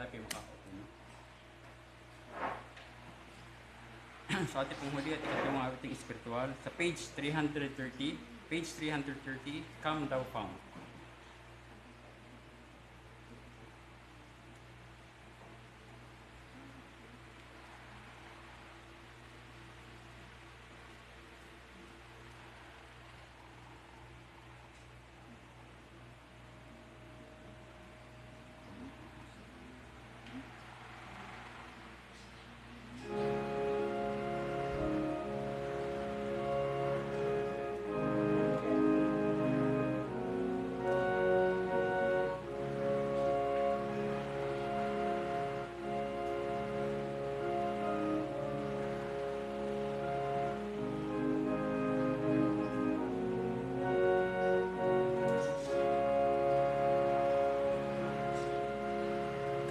Tayo kayo makakaupo. So ating pong huli at ikatlong mga awiting espiritual. Sa page 330, Come Thou Fount.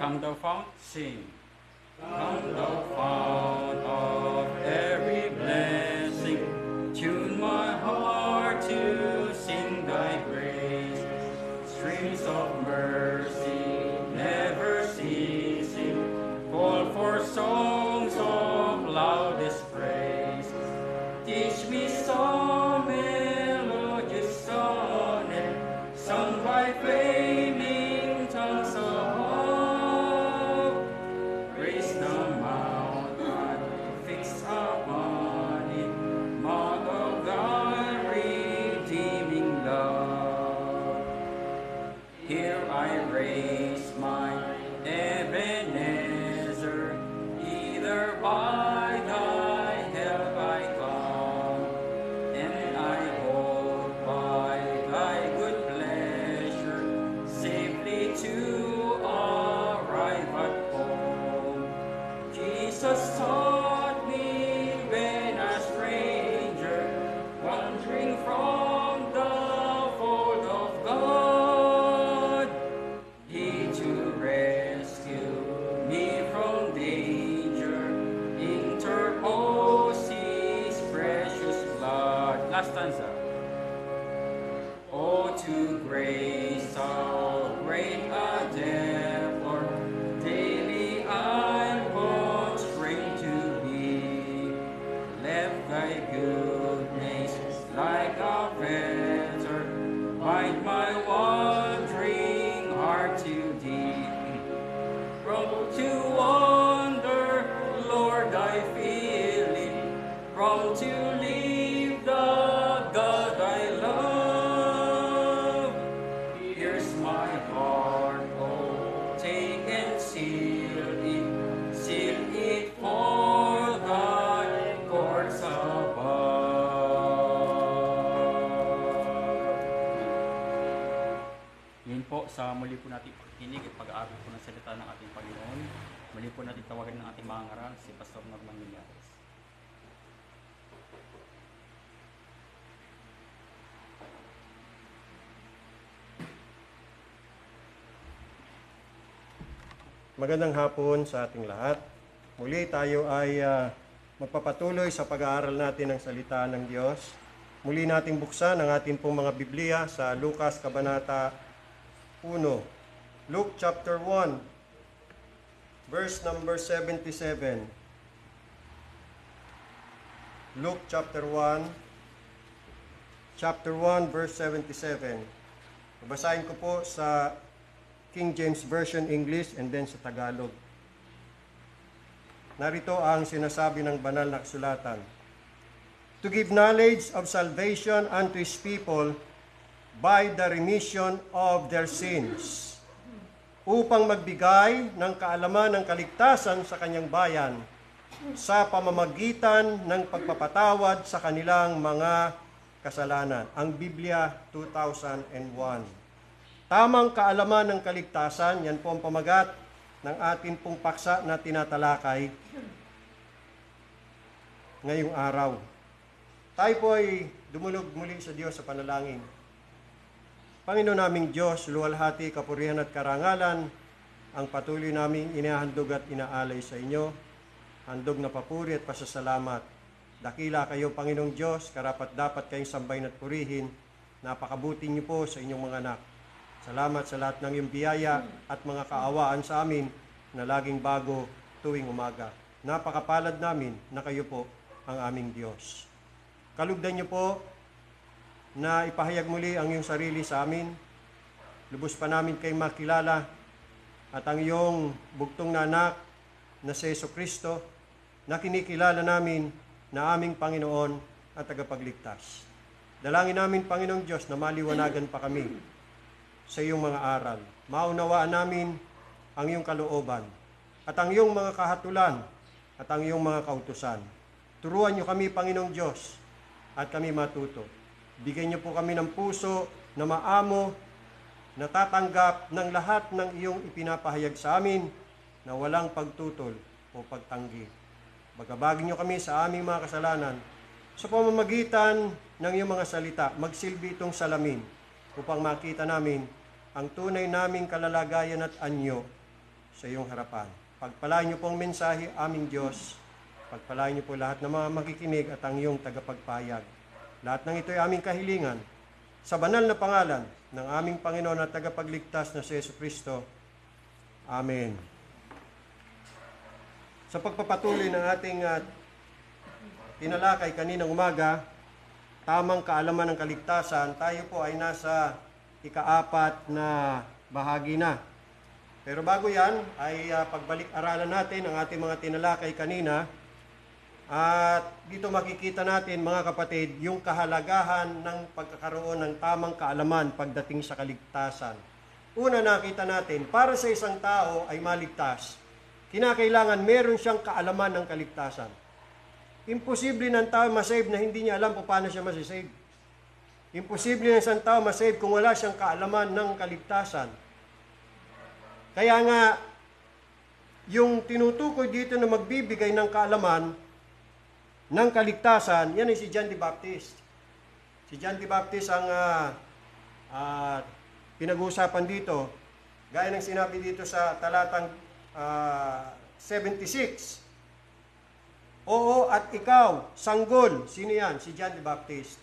Come thou fount, sing. Come thou fount of every blessing, tune my heart to sing thy grace. Streams of mercy never ceasing, call for songs of loudest praise. Teach me some melodious sonnet, sung by flaming tongues of stanza. Oh, to grace, how great a depth, Lord, daily I want spring to be. Let thy goodness like a fetter bind my wandering heart to thee. From to wander, Lord, I feel it, from to leave the God I love. Here's my heart, oh, take and seal it for thy courts above. Yun po, sa muli po natin pakikinig at pag-aaral po ng salita ng ating Panginoon. Muli po natin tawagan ng ating mga ngaral, si Pastor Norman Millares. Magandang hapon sa ating lahat. Muli tayo ay magpapatuloy sa pag-aaral natin ng salita ng Diyos. Muli nating buksan ang ating pong mga Biblia sa Lucas Kabanata 1. Luke chapter 1, verse number 77. Luke chapter 1, verse 77. Babasahin ko po sa King James Version English and then sa Tagalog. Narito ang sinasabi ng banal na kasulatan. To give knowledge of salvation unto His people by the remission of their sins, upang magbigay ng kaalaman ng kaligtasan sa kanyang bayan sa pamamagitan ng pagpapatawad sa kanilang mga kasalanan. Ang Biblia 2001. Tamang kaalaman ng kaligtasan, yan po ang pamagat ng ating pong paksa na tinatalakay ngayong araw. Tayo po ay dumulog muli sa Diyos sa panalangin. Panginoon naming Diyos, luwalhati, kapurihan at karangalan, ang patuloy naming inahandog at inaalay sa inyo, handog na papuri at pasasalamat. Dakila kayo, Panginoong Diyos, karapat dapat kayong sambahin at purihin, napakabuti niyo po sa inyong mga anak. Salamat sa lahat ng iyong biyaya at mga kaawaan sa amin na laging bago tuwing umaga. Napakapalad namin na kayo po ang aming Diyos. Kalugdan niyo po na ipahayag muli ang iyong sarili sa amin. Lubos pa namin kayo makilala at ang iyong bugtong na anak na si Jesucristo na kinikilala namin na aming Panginoon at tagapagligtas. Dalangin namin, Panginoong Diyos, na maliwanagan pa kami sa iyong mga aral. Maunawaan namin ang iyong kalooban at ang iyong mga kahatulan at ang iyong mga kautusan. Turuan niyo kami, Panginoong Diyos, at kami matuto. Bigyan niyo po kami ng puso na maamo, natatanggap ng lahat ng iyong ipinapahayag sa amin na walang pagtutol o pagtanggi. Bagabagin niyo kami sa aming mga kasalanan sa pamamagitan ng iyong mga salita. Magsilbi itong salamin upang makita namin ang tunay naming kalalagayan at anyo sa iyong harapan. Pagpalain niyo po ang mensahe, aming Diyos. Pagpalain niyo po lahat ng mga makikinig at ang iyong tagapagpahayag. Lahat ng ito ay aming kahilingan sa banal na pangalan ng aming Panginoon at tagapagligtas na si Jesucristo. Amen. Sa pagpapatuloy ng ating tinalakay kaninang umaga, tamang kaalaman ng kaligtasan, tayo po ay nasa ika-4 na bahagi na. Pero bago yan, ay pagbalik-aralan natin ang ating mga tinalakay kanina. At dito makikita natin, mga kapatid, yung kahalagahan ng pagkakaroon ng tamang kaalaman pagdating sa kaligtasan. Una, nakita natin, para sa isang tao ay maligtas, kinakailangan meron siyang kaalaman ng kaligtasan. Imposible ng tao masave na hindi niya alam kung paano siya masisave. Imposible ng isang tao masave kung wala siyang kaalaman ng kaligtasan. Kaya nga, yung tinutukoy dito na magbibigay ng kaalaman ng kaligtasan, yan ay si John the Baptist. Si John the Baptist ang pinag-uusapan dito. Gaya ng sinabi dito sa talatang 76. Oo, at ikaw, sanggol. Sino yan? Si John the Baptist.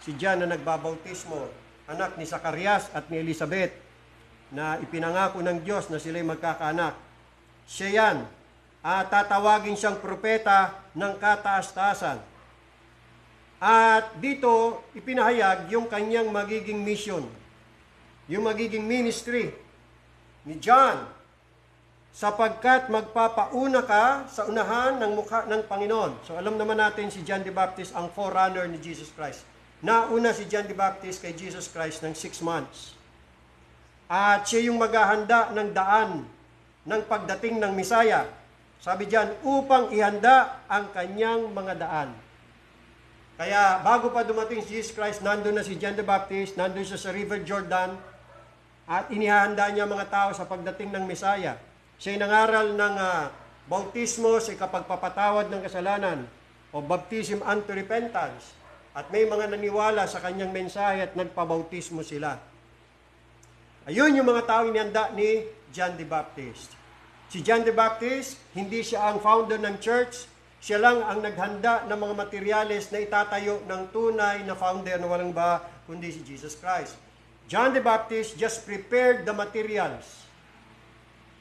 Si John na nagbabautismo, anak ni Zacarias at ni Elizabeth, na ipinangako ng Diyos na sila'y magkakaanak. Siya yan. Tatawagin siyang propeta ng kataas-taasan. At dito, ipinahayag yung kanyang magiging mission, yung magiging ministry ni John, sapagkat magpapauna ka sa unahan ng mukha ng Panginoon. So alam naman natin si John the Baptist ang forerunner ni Jesus Christ. Nauna si John the Baptist kay Jesus Christ ng 6 months. At siya yung maghahanda ng daan ng pagdating ng Misaya. Sabi diyan, upang ihanda ang kanyang mga daan. Kaya bago pa dumating si Jesus Christ, nandun na si John the Baptist, nandun siya sa River Jordan, at inihanda niya mga tao sa pagdating ng Misaya. Siya'y nangaral ng bautismo sa kapagpapatawad ng kasalanan o baptism unto repentance. At may mga naniwala sa kanyang mensahe at nagpabautismo sila. Ayun yung mga tao inihanda ni John the Baptist. Si John the Baptist, hindi siya ang founder ng church. Siya lang ang naghanda ng mga materyales na itatayo ng tunay na founder na walang ba kundi si Jesus Christ. John the Baptist just prepared the materials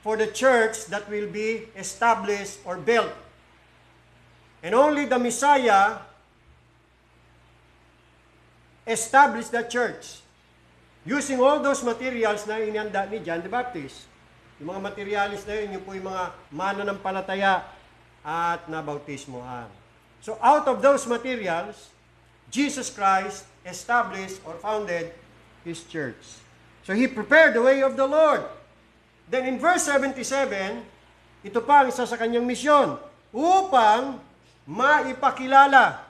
for the church that will be established or built. And only the Messiah established the church using all those materials na inihanda ni John the Baptist. Yung mga materials na yun, yung po yung mga mananampalataya at nabautismohan. So out of those materials, Jesus Christ established or founded His church. So He prepared the way of the Lord. Then in verse 77, ito pa ang isa sa kanyang misyon, upang maipakilala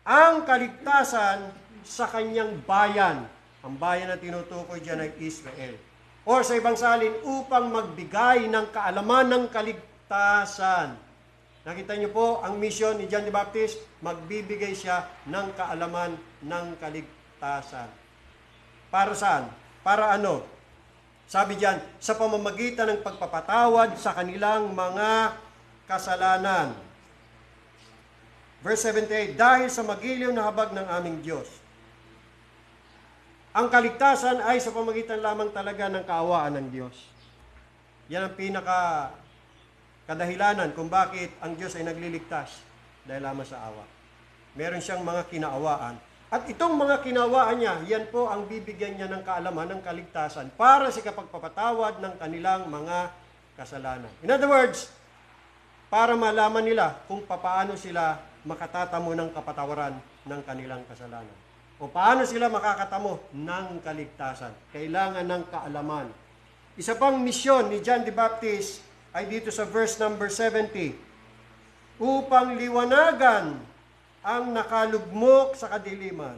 ang kaligtasan sa kanyang bayan. Ang bayan na tinutukoy dyan ay Israel. Or sa ibang salin, upang magbigay ng kaalaman ng kaligtasan. Nakita niyo po, ang misyon ni John the Baptist, magbibigay siya ng kaalaman ng kaligtasan. Para saan? Para ano? Sabi diyan, sa pamamagitan ng pagpapatawad sa kanilang mga kasalanan. Verse 78, dahil sa magiliw na habag ng aming Diyos. Ang kaligtasan ay sa pamamagitan lamang talaga ng kaawaan ng Diyos. Yan ang pinaka kadahilanan kung bakit ang Diyos ay nagliligtas dahil lamang sa awa. Meron siyang mga kinaawaan. At itong mga kinaawaan niya, yan po ang bibigyan niya ng kaalaman, ng kaligtasan para sa kapagpapatawad ng kanilang mga kasalanan. In other words, para malaman nila kung paano sila makatatamo ng kapatawaran ng kanilang kasalanan. O paano sila makakatamo ng kaligtasan. Kailangan ng kaalaman. Isa pang misyon ni John the Baptist ay dito sa verse number 70. Upang liwanagan ang nakalugmok sa kadiliman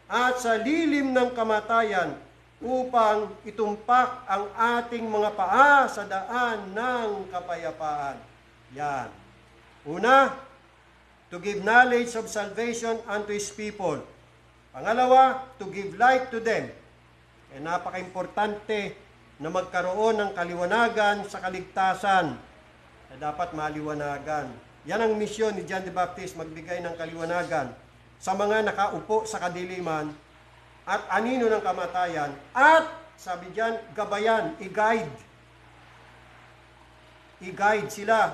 at sa lilim ng kamatayan upang itumpak ang ating mga paa sa daan ng kapayapaan. Yan. Una, to give knowledge of salvation unto His people. Pangalawa, to give light to them. Kaya napaka-importante na magkaroon ng kaliwanagan sa kaligtasan na dapat maliwanagan. Yan ang misyon ni John the Baptist, magbigay ng kaliwanagan sa mga nakaupo sa kadiliman at anino ng kamatayan at, sabi diyan, gabayan, i-guide. I-guide sila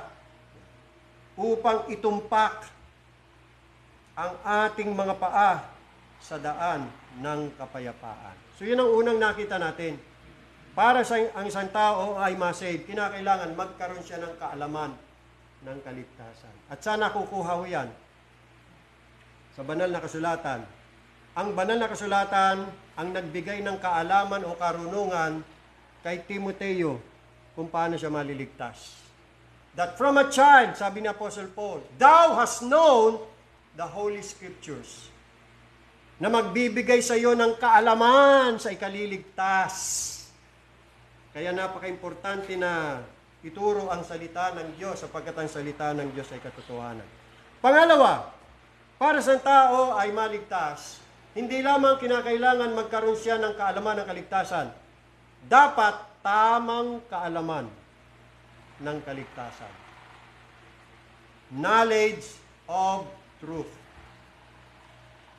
upang itumpak ang ating mga paa sa daan ng kapayapaan. So yun ang unang nakita natin. Para sa ang isang tao ay masave, kinakailangan magkaroon siya ng kaalaman ng kaligtasan. At saan nakukuha ho yan? Sa banal na kasulatan. Ang banal na kasulatan ang nagbigay ng kaalaman o karunungan kay Timoteo kung paano siya maliligtas. That from a child, sabi ni Apostle Paul, thou hast known the Holy Scriptures, na magbibigay sa iyo ng kaalaman sa ikaliligtas. Kaya napaka-importante na ituro ang salita ng Diyos sapagkat ang salita ng Diyos ay katotohanan. Pangalawa, para sa tao ay maligtas, hindi lamang kinakailangan magkaroon siya ng kaalaman ng kaligtasan. Dapat tamang kaalaman ng kaligtasan. Knowledge of truth.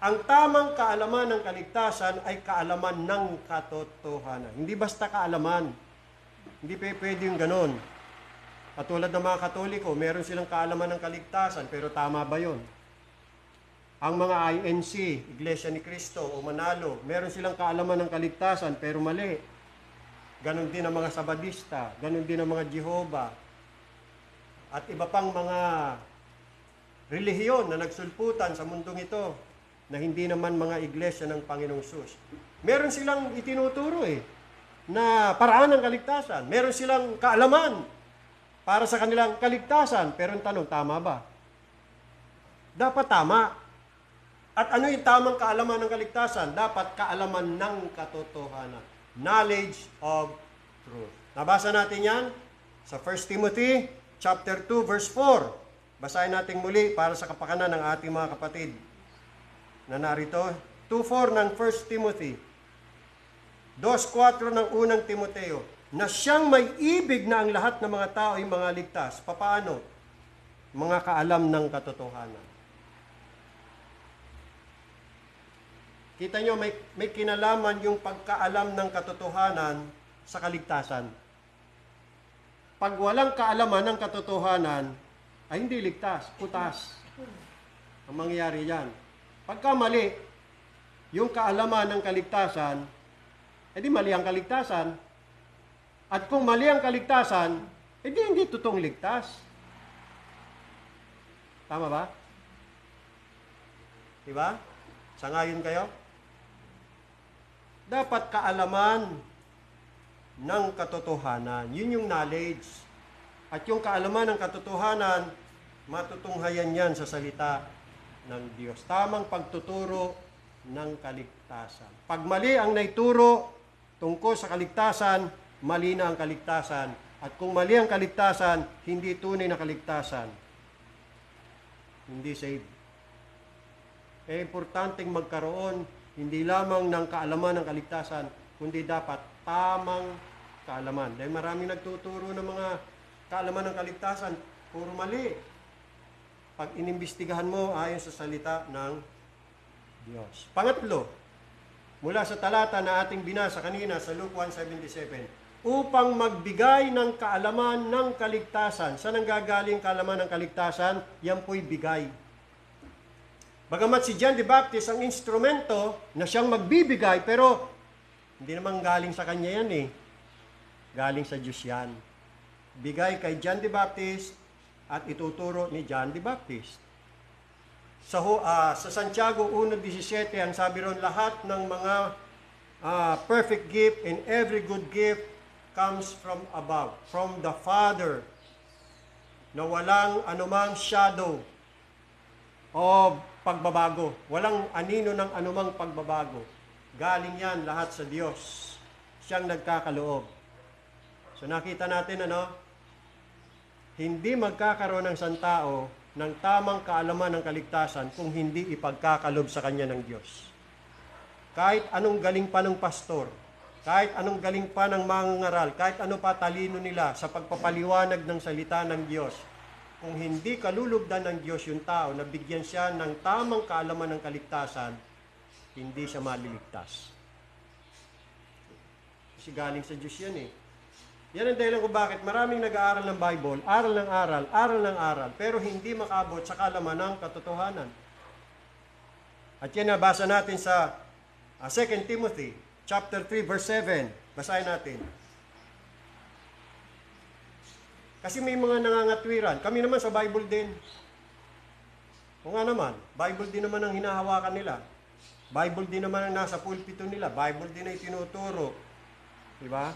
Ang tamang kaalaman ng kaligtasan ay kaalaman ng katotohanan. Hindi basta kaalaman. Hindi pwede yung ganon. Katulad ng mga Katoliko, meron silang kaalaman ng kaligtasan, pero tama ba yun? Ang mga INC, Iglesia ni Cristo o Manalo, meron silang kaalaman ng kaligtasan, pero mali. Ganon din ang mga Sabadista, ganon din ang mga Jehovah, at iba pang mga relihiyon na nagsulputan sa mundong ito, na hindi naman mga iglesia ng Panginoong Sus. Meron silang itinuturo na paraan ng kaligtasan. Meron silang kaalaman para sa kanilang kaligtasan. Pero ang tanong, tama ba? Dapat tama. At ano yung tamang kaalaman ng kaligtasan? Dapat kaalaman ng katotohanan. Knowledge of truth. Nabasa natin yan sa 1 Timothy chapter 2 verse 4. Basahin natin muli para sa kapakanan ng ating mga kapatid na narito. 2:4 ng 1 Timothy. 2:4 ng unang Timoteo. Na siyang may ibig na ang lahat ng mga tao ay mga ligtas. Papaano? Mga kaalam ng katotohanan. Kita nyo, may kinalaman yung pagkaalam ng katotohanan sa kaligtasan. Pag walang kaalaman ng katotohanan, ay hindi ligtas, putas. Ang mangyayari yan. Pagka mali, yung kaalaman ng kaligtasan, edi mali ang kaligtasan. At kung mali ang kaligtasan, edi hindi totoong ligtas. Tama ba? Diba? Sangayon kayo? Dapat kaalaman ng katotohanan. Yun yung knowledge. At yung kaalaman ng katotohanan, matutunghayan yan sa salita ng Diyos. Tamang pagtuturo ng kaligtasan. Pag mali ang naituro tungkol sa kaligtasan, mali na ang kaligtasan. At kung mali ang kaligtasan, hindi tunay na kaligtasan. Hindi saved. Kaya importanteng magkaroon hindi lamang ng kaalaman ng kaligtasan, kundi dapat tamang kaalaman. Dahil maraming nagtuturo ng mga kaalaman ng kaligtasan, puro mali. Pag inimbestigahan mo ayon sa salita ng Diyos. Pangatlo, mula sa talata na ating binasa kanina sa Luke 1:77, upang magbigay ng kaalaman ng kaligtasan. Saan ang gagaling kaalaman ng kaligtasan? Yan po'y bigay. Bagamat si John the Baptist ang instrumento na siyang magbibigay, pero hindi naman galing sa kanya yan eh. Galing sa Diyos yan. Bigay kay John the Baptist at ituturo ni John the Baptist. Sa Santiago 1:17, ang sabi ron, lahat ng mga perfect gift and every good gift comes from above, from the Father, na walang anumang shadow o pagbabago. Walang anino ng anumang pagbabago. Galing yan lahat sa Diyos. Siyang nagkakaloob. So nakita natin hindi magkakaroon ng santao ng tamang kaalaman ng kaligtasan kung hindi ipagkakalob sa kanya ng Diyos. Kahit anong galing pa ng pastor, kahit anong galing pa ng mangangaral, kahit ano pa talino nila sa pagpapaliwanag ng salita ng Diyos, kung hindi kalulubdan ng Diyos yung tao na bigyan siya ng tamang kaalaman ng kaligtasan, hindi siya maliligtas. Kasi galing sa Diyos yan eh. Yan ang dahilan kung bakit maraming nag-aaral ng Bible, aral ng aral, pero hindi makabot sa kaalaman ng katotohanan. At yan nabasa natin sa 2 Timothy chapter 3 verse 7. Basahin natin. Kasi may mga nangangatwiran. Kami naman sa Bible din. O nga naman, Bible din naman ang hinahawakan nila. Bible din naman ang nasa pulpito nila. Bible din ay tinuturo. Diba?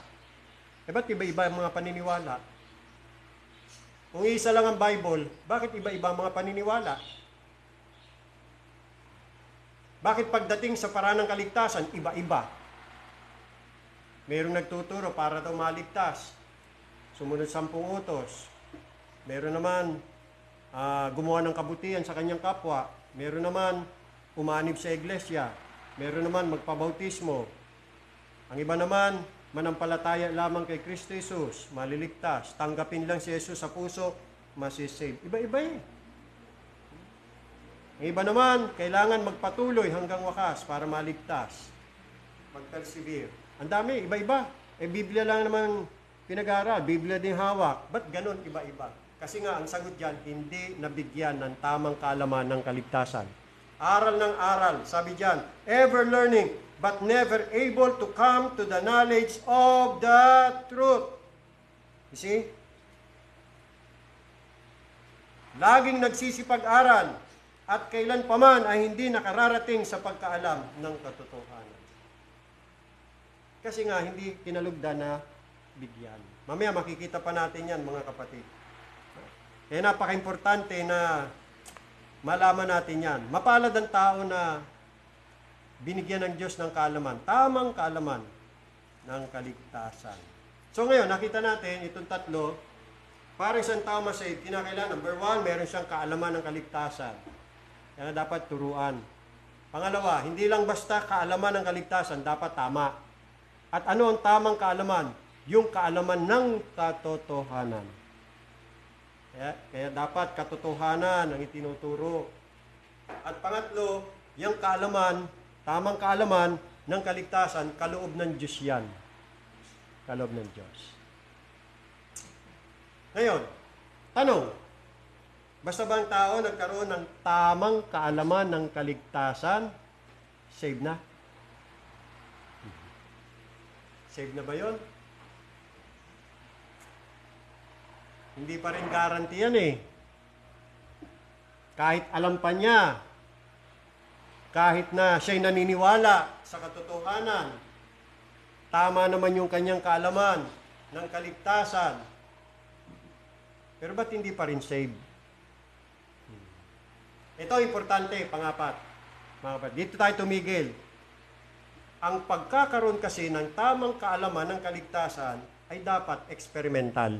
Ba't iba-iba ang mga paniniwala? Kung isa lang ang Bible, bakit iba-iba ang mga paniniwala? Bakit pagdating sa paraan ng kaligtasan, iba-iba? Merong nagtuturo para daw maligtas. Sumunod 10 utos. Meron naman gumawa ng kabutihan sa kanyang kapwa. Meron naman umanib sa iglesia. Meron naman magpabautismo. Ang iba naman, manampalataya lamang kay Kristo Jesus, maliligtas. Tanggapin lang si Jesus sa puso, masisave. Iba-iba eh. Ang iba naman, kailangan magpatuloy hanggang wakas para maligtas. Mag-persevere. Ang dami, iba-iba. Biblia lang naman pinag-aaral, Biblia din hawak. Ba't ganun iba-iba? Kasi nga, ang sagot dyan, hindi nabigyan ng tamang kaalaman ng kaligtasan. Aral ng aral, sabi dyan, ever learning, but never able to come to the knowledge of the truth. You see? Laging nagsisipag-aral at kailan paman ay hindi nakararating sa pagkaalam ng katotohanan. Kasi nga, hindi kinalugdan na bigyan. Mamaya makikita pa natin yan, mga kapatid. Kaya napaka-importante na malaman natin yan. Mapalad ang tao na binigyan ng Diyos ng kaalaman, tamang kaalaman ng kaligtasan. So ngayon, nakita natin itong tatlo, para isang tao masave, kinakailangan, number 1, meron siyang kaalaman ng kaligtasan. Yan na dapat turuan. Pangalawa, hindi lang basta kaalaman ng kaligtasan, dapat tama. At ano ang tamang kaalaman? Yung kaalaman ng katotohanan. Kaya dapat katotohanan ang itinuturo. At pangatlo, yung kaalaman, tamang kaalaman ng kaligtasan, kaloob ng Diyos yan. Kaloob ng Diyos. Ngayon, tanong, basta ba ang tao nagkaroon ng tamang kaalaman ng kaligtasan, save na? Save na ba yun? Hindi pa rin guarantee yan eh. Kahit alam pa niya, kahit na siya'y naniniwala sa katotohanan, tama naman yung kanyang kaalaman ng kaligtasan, pero ba't hindi pa rin saved? Ito importante, pangapat. Dito tayo tumigil. Ang pagkakaroon kasi ng tamang kaalaman ng kaligtasan ay dapat experimental.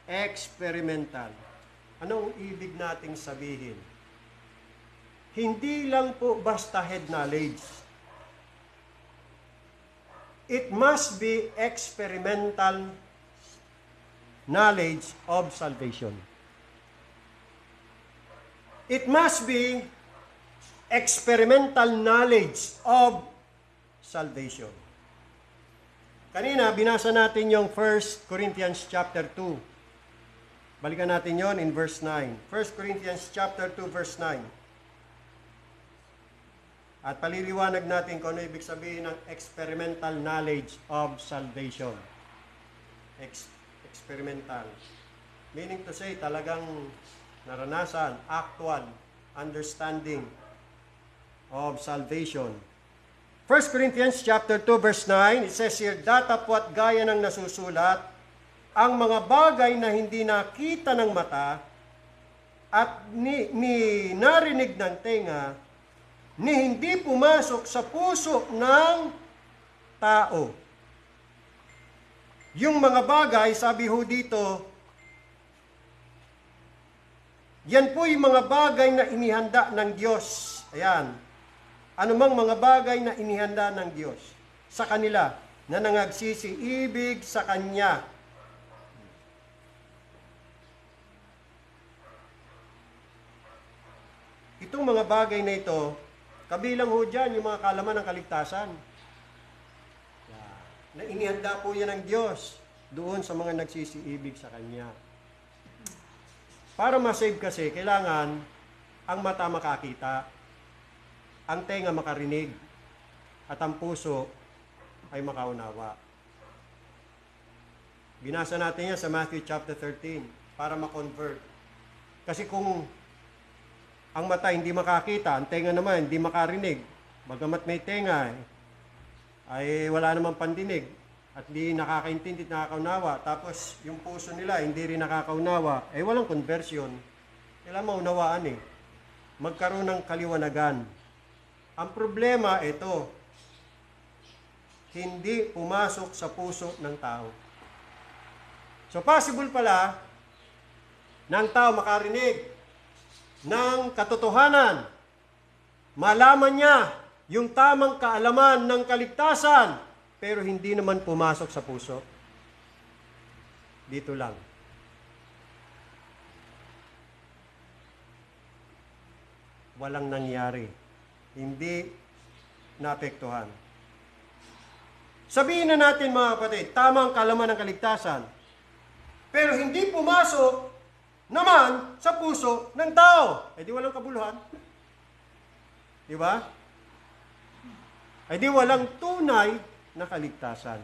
Experimental. Anong ibig nating sabihin? Hindi lang po basta head knowledge. It must be experimental knowledge of salvation. It must be experimental knowledge of salvation. Kanina, binasa natin yung 1 Corinthians chapter 2. Balikan natin yon in verse 9. 1 Corinthians chapter 2, verse 9. At paliliwanag natin kung ano ibig sabihin ng experimental knowledge of salvation. Experimental. Meaning to say, talagang naranasan, actual understanding of salvation. 1 Corinthians chapter 2, verse 9, it says here, datapwat gaya ng nasusulat, ang mga bagay na hindi nakita ng mata at ni narinig ng tenga, ni hindi pumasok sa puso ng tao. Yung mga bagay, sabi ho dito, yan po yung mga bagay na inihanda ng Diyos. Ayan. Anumang mga bagay na inihanda ng Diyos sa kanila na nangagsisi-ibig sa Kanya. Itong mga bagay na ito, kabilang ho dyan yung mga kalaman ng kaligtasan. Na inihanda po yan ng Diyos doon sa mga nagsisi-ibig sa Kanya. Para ma-save kasi, kailangan ang mata makakita, ang tenga makarinig, at ang puso ay makaunawa. Binasa natin yan sa Matthew chapter 13 para ma-convert. Kasi kung ang mata hindi makakita, ang tenga naman hindi makarinig, bagamat may tenga, ay wala namang pandinig at hindi nakakaintindi at nakakaunawa, tapos yung puso nila hindi rin nakakaunawa, ay walang conversion. Kailangan maunawaan magkaroon ng kaliwanagan. Ang problema ito, hindi pumasok sa puso ng tao. So possible pala na ang tao makarinig ng katotohanan, malaman niya yung tamang kaalaman ng kaligtasan, pero hindi naman pumasok sa puso. Dito lang. Walang nangyari. Hindi naapektuhan. Sabihin na natin mga kapatid, tamang kaalaman ng kaligtasan, pero hindi pumasok naman sa puso ng tao. Eh di walang kabuluhan. Di ba? Eh di walang tunay na kaligtasan.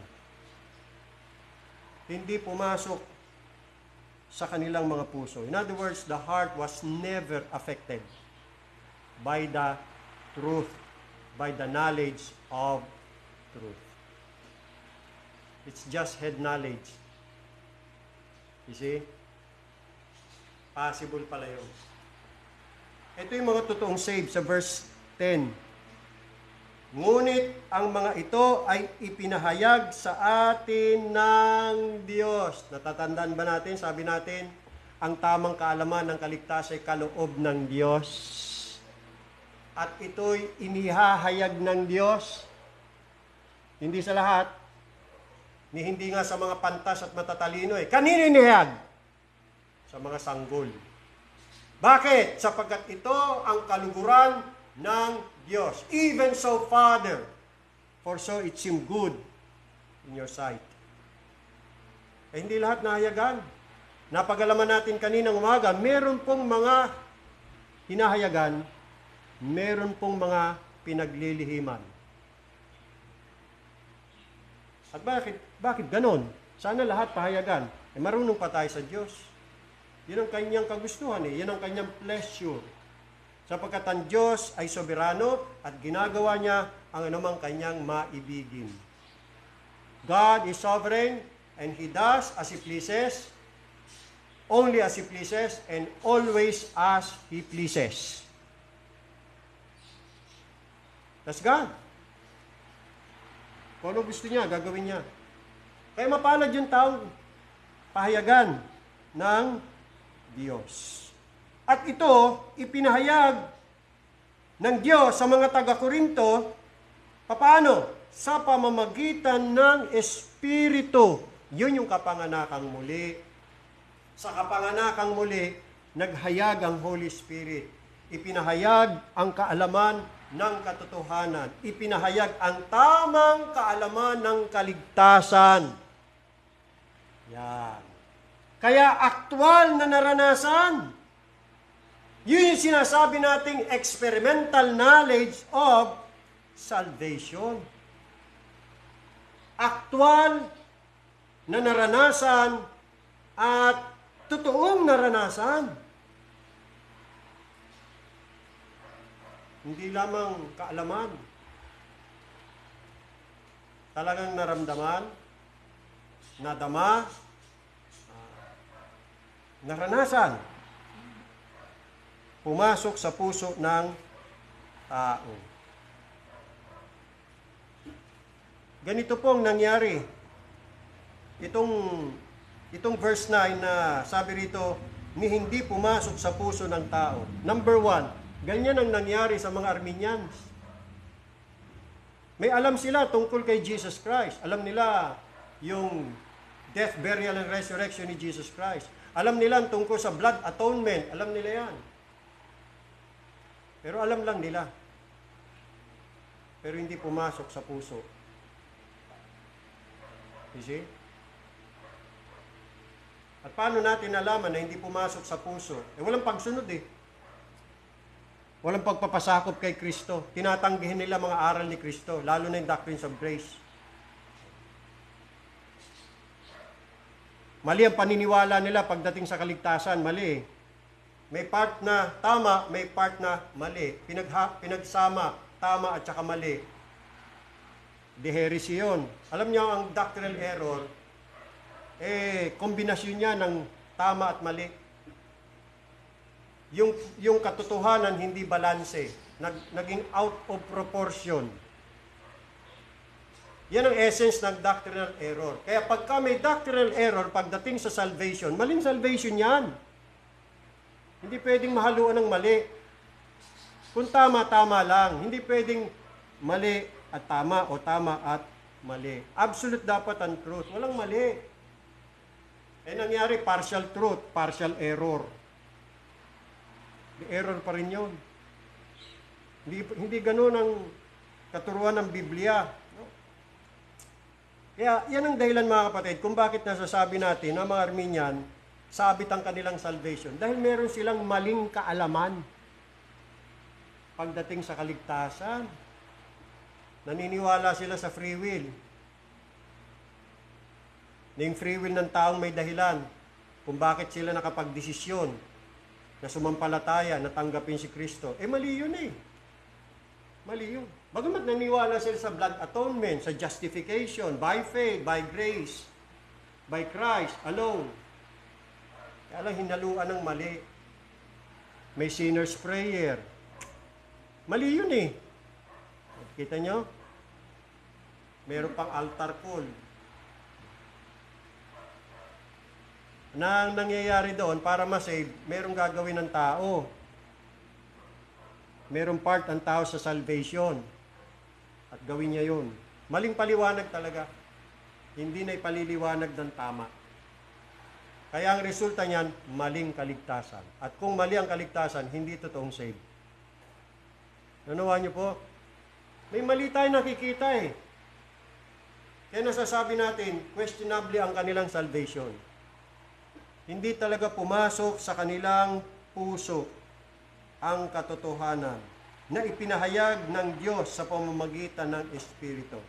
Hindi pumasok sa kanilang mga puso. In other words, the heart was never affected by the truth, by the knowledge of truth. It's just head knowledge. You see? Possible pala yun. Ito yung mga totoong save sa verse 10. Ngunit ang mga ito ay ipinahayag sa atin ng Diyos. Natatandaan ba natin? Sabi natin, ang tamang kaalaman ng kaligtasan ay kaloob ng Diyos. At ito'y inihahayag ng Diyos. Hindi sa lahat. Hindi nga sa mga pantas at matatalino Kanino inihayag? Sa mga sanggol. Bakit? Sapagkat ito ang kaluguran ng Diyos. Even so, Father, for so it seemed good in your sight. Hindi lahat nahayagan. Napag-alaman natin kaninang umaga, meron pong mga hinahayagan, meron pong mga pinaglilihiman. At bakit ganon? Sana lahat pahayagan. Marunong pa tayo sa Diyos. Yun ang kanyang kagustuhan Yun ang kanyang pleasure. Sapagkat ang Diyos ay soberano at ginagawa niya ang anumang kanyang maibigin. God is sovereign and He does as He pleases, only as He pleases, and always as He pleases. That's God. Kung ano gusto niya, gagawin niya. Kaya mapalad yung taong pahayagan ng Diyos. At ito, ipinahayag ng Diyos sa mga taga-Korinto, paano? Sa pamamagitan ng Espiritu. Yun yung kapanganakang muli. Sa kapanganakang muli, naghayag ang Holy Spirit. ipinahayag ang kaalaman ng katotohanan. Ipinahayag ang tamang kaalaman ng kaligtasan. Yan. Kaya aktwal na naranasan. Yun yung sinasabi nating experimental knowledge of salvation. Aktwal na naranasan at totoong naranasan. Hindi lamang kaalaman. Talagang naramdaman, nadama, naranasan. Pumasok sa puso ng tao. Ganito pong nangyari. Itong verse 9 na sabi rito, ni hindi pumasok sa puso ng tao. Number 1, ganyan ang nangyari sa mga Armenians. May alam sila tungkol kay Jesus Christ. Alam nila yung death, burial, and resurrection ni Jesus Christ. Alam nila tungkol sa blood atonement. Alam nila yan. Pero alam lang nila. Pero hindi pumasok sa puso. You see? At paano natin nalaman na hindi pumasok sa puso? Walang pagsunod eh. Walang pagpapasakop kay Kristo. Tinatanggihin nila mga aral ni Kristo, lalo na yung doctrines of grace. Mali ang paniniwala nila pagdating sa kaligtasan, mali. May part na tama, may part na mali. Pinagsama, tama at saka mali. De heresy yun. Alam niyo ang doctrinal error, kombinasyon niya ng tama at mali. Yung katotohanan hindi balanse, naging out of proportion. Yan ang essence ng doctrinal error. Kaya pagka may doctrinal error pagdating sa salvation, maling salvation yan. Hindi pwedeng mahaluan ng mali. Kung tama, tama lang. Hindi pwedeng mali at tama o tama at mali. Absolute dapat ang truth. Walang mali. Nangyari, partial truth, partial error. Error pa rin yun. Hindi ganun ang katuruan ng Biblia. No? Kaya yan ang dahilan mga kapatid kung bakit nasasabi natin na mga Armenian, sabit ang kanilang salvation. Dahil meron silang maling kaalaman pagdating sa kaligtasan. Naniniwala sila sa free will. Yung free will ng taong may dahilan kung bakit sila nakapagdesisyon na sumampalataya, na tanggapin si Kristo. Mali yun eh. Mali yun. Bagamat naniwala sila sa blood atonement, sa justification, by faith, by grace, by Christ alone. Kaya lang hinaluan ng mali. May sinner's prayer. Mali yun eh. Kita nyo? Meron pang altar call. Na ang nangyayari doon, para ma-save, merong gagawin ng tao. Merong part ang tao sa salvation. At gawin niya yun. Maling paliwanag talaga. Hindi na ipaliliwanag ng tama. Kaya ang resulta niyan, maling kaligtasan. At kung mali ang kaligtasan, hindi totoong save. Nanuwa niyo po? May mali tayo nakikita eh. Kaya nasasabi natin, questionably ang kanilang salvation. Hindi talaga pumasok sa kanilang puso ang katotohanan na ipinahayag ng Diyos sa pamamagitan ng Espiritu.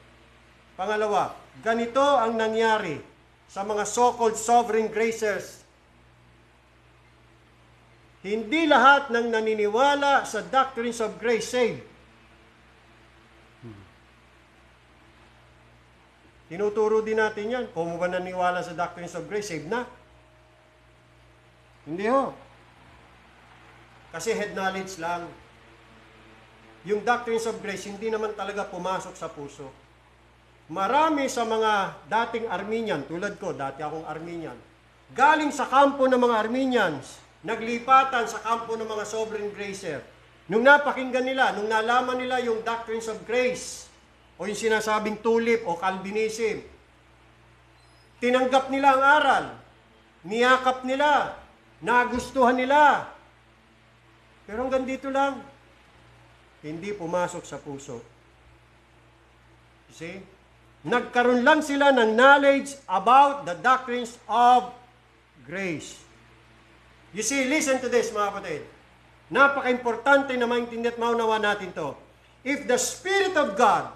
Pangalawa, ganito ang nangyari sa mga so-called sovereign gracers. Hindi lahat ng naniniwala sa doctrines of grace saved. Tinuturo din natin yan. Kung mo ba naniniwala sa doctrines of grace, saved na? Hindi ho. Kasi head knowledge lang. Yung doctrines of grace, hindi naman talaga pumasok sa puso. Marami sa mga dating Armenian, tulad ko, dati akong Armenian, galing sa kampo ng mga Armenians, naglipatan sa kampo ng mga sovereign gracer. Nung napakinggan nila, nung nalaman nila yung doctrines of grace, o yung sinasabing tulip o Calvinism, tinanggap nila ang aral, niyakap nila, nagustuhan nila. Pero hanggang dito lang, hindi pumasok sa puso. You see? Nagkaroon lang sila ng knowledge about the doctrines of grace. You see, listen to this mga kapatid. Napaka-importante na maintindihan at maunawa natin to. If the Spirit of God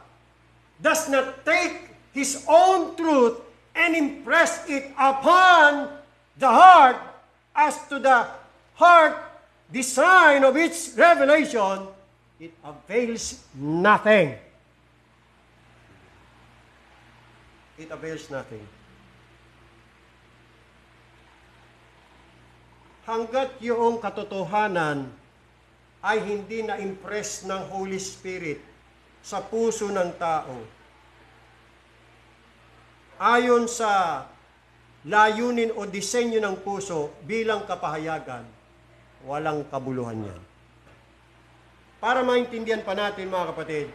does not take His own truth and impress it upon the heart as to the heart design of its revelation, it avails nothing. It avails nothing. Hanggat yung katotohanan ay hindi na-impress ng Holy Spirit sa puso ng tao, ayon sa layunin o disenyo ng puso bilang kapahayagan, walang kabuluhan yan. Para maintindihan pa natin mga kapatid,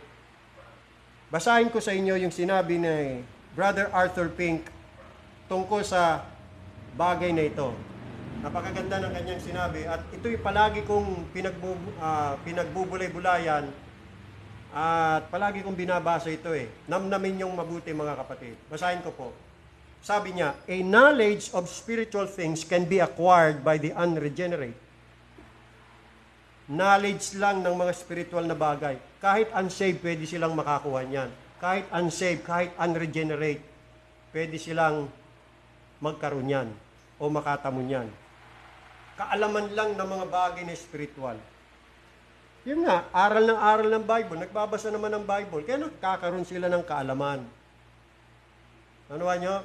basahin ko sa inyo yung sinabi ni Brother Arthur Pink tungkol sa bagay na ito. Napakaganda ng kanyang sinabi at ito'y palagi kong pinagbubulay-bulayan at palagi kong binabasa ito Namnamin yung mabuti mga kapatid. Basahin ko po. Sabi niya, a knowledge of spiritual things can be acquired by the unregenerate. Knowledge lang ng mga spiritual na bagay. Kahit unsaved, pwede silang makakuha niyan. Kahit unsaved, kahit unregenerate, pwede silang magkaroon niyan o makatamo niyan. Kaalaman lang ng mga bagay na spiritual. Yun nga, aral ng Bible, nagbabasa naman ng Bible, kaya nakakaroon sila ng kaalaman. Ano ba nyo?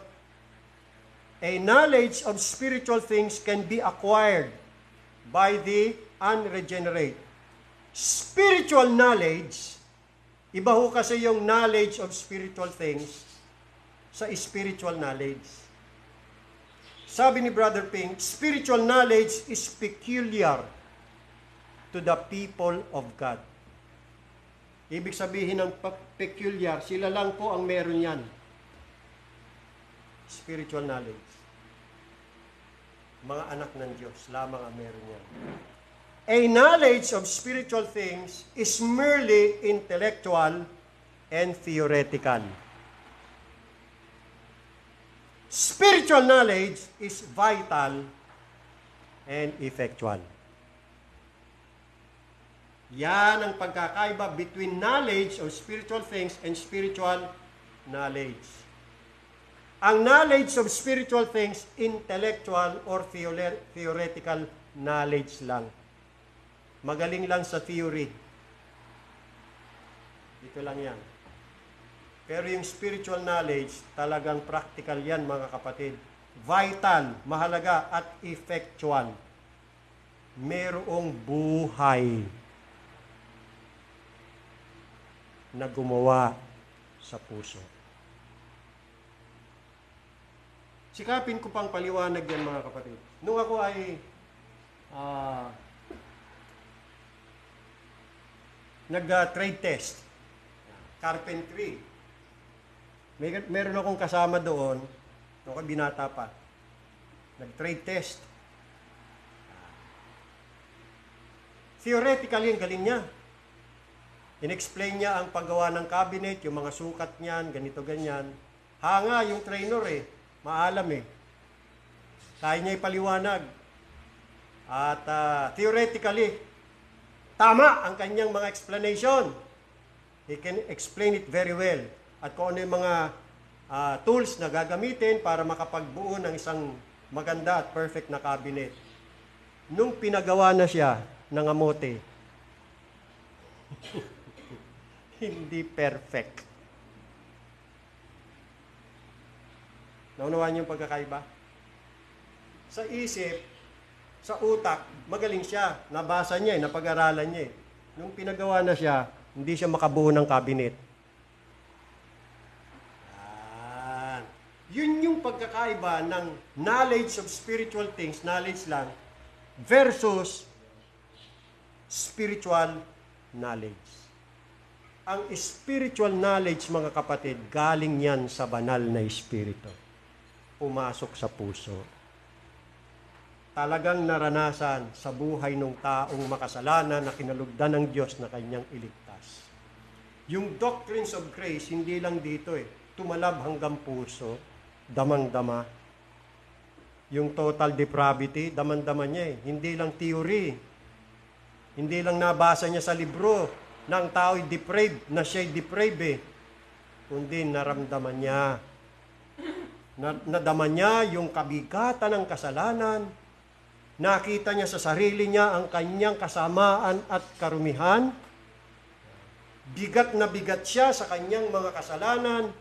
A knowledge of spiritual things can be acquired by the unregenerate. Spiritual knowledge, iba ho kasi yung knowledge of spiritual things sa spiritual knowledge. Sabi ni Brother Pink, spiritual knowledge is peculiar to the people of God. Ibig sabihin ng peculiar, sila lang po ang meron yan. Spiritual knowledge. Mga anak ng Diyos lamang ang meron yan. A knowledge of spiritual things is merely intellectual and theoretical. Spiritual knowledge is vital and effectual. Yan ang pagkakaiba between knowledge of spiritual things and spiritual knowledge. Ang knowledge of spiritual things, intellectual or theoretical knowledge lang. Magaling lang sa theory. Ito lang yan. Pero yung spiritual knowledge, talagang practical yan mga kapatid. Vital, mahalaga at effectual. Merong buhay na gumawa sa puso. Sikapin ko pang paliwanag yan mga kapatid. Nung ako ay nag-trade test, carpentry, meron akong kasama doon, nung binata pa, nag-trade test. Theoretically, ang galing niya. In-explain niya ang paggawa ng cabinet, yung mga sukat niyan, ganito, ganyan. Hanga yung trainer maalam Kaya niya ipaliwanag. At theoretically, tama ang kanyang mga explanation. He can explain it very well. At kung ano yung mga tools na gagamitin para makapagbuo ng isang maganda at perfect na cabinet. Nung pinagawa na siya ng amote, hindi perfect. Naunawaan niyo yung pagkakaiba? Sa isip, sa utak, magaling siya. Nabasa niya napag-aralan niya Nung pinagawa na siya, hindi siya makabuo ng cabinet. Yun yung pagkakaiba ng knowledge of spiritual things, knowledge lang, versus spiritual knowledge. Ang spiritual knowledge, mga kapatid, galing yan sa banal na espiritu. Pumasok sa puso. talagang naranasan sa buhay ng taong makasalanan na kinalugdan ng Diyos na kanyang iligtas. Yung doctrines of grace, hindi lang dito tumalab hanggang puso, damang-dama. Yung total depravity, damang-dama niya Hindi lang theory. Hindi lang nabasa niya sa libro na ang tao'y depraved, na siya'y depraved kundi naramdaman niya. Nadama niya yung kabigatan ng kasalanan. Nakita niya sa sarili niya ang kanyang kasamaan at karumihan. Bigat na bigat siya sa kanyang mga kasalanan.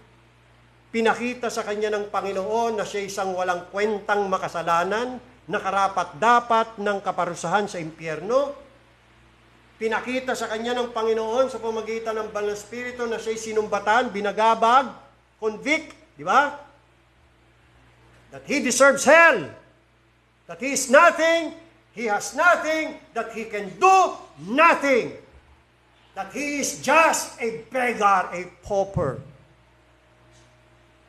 Pinakita sa kanya ng Panginoon na siya isang walang kwentang makasalanan, na karapat-dapat ng kaparusahan sa impyerno. Pinakita sa kanya ng Panginoon sa pamagitan ng Banal na Espiritu na siya'y sinumbatan, binagabag, convict, di ba? That he deserves hell. That he is nothing, he has nothing, that he can do nothing. That he is just a beggar, a pauper.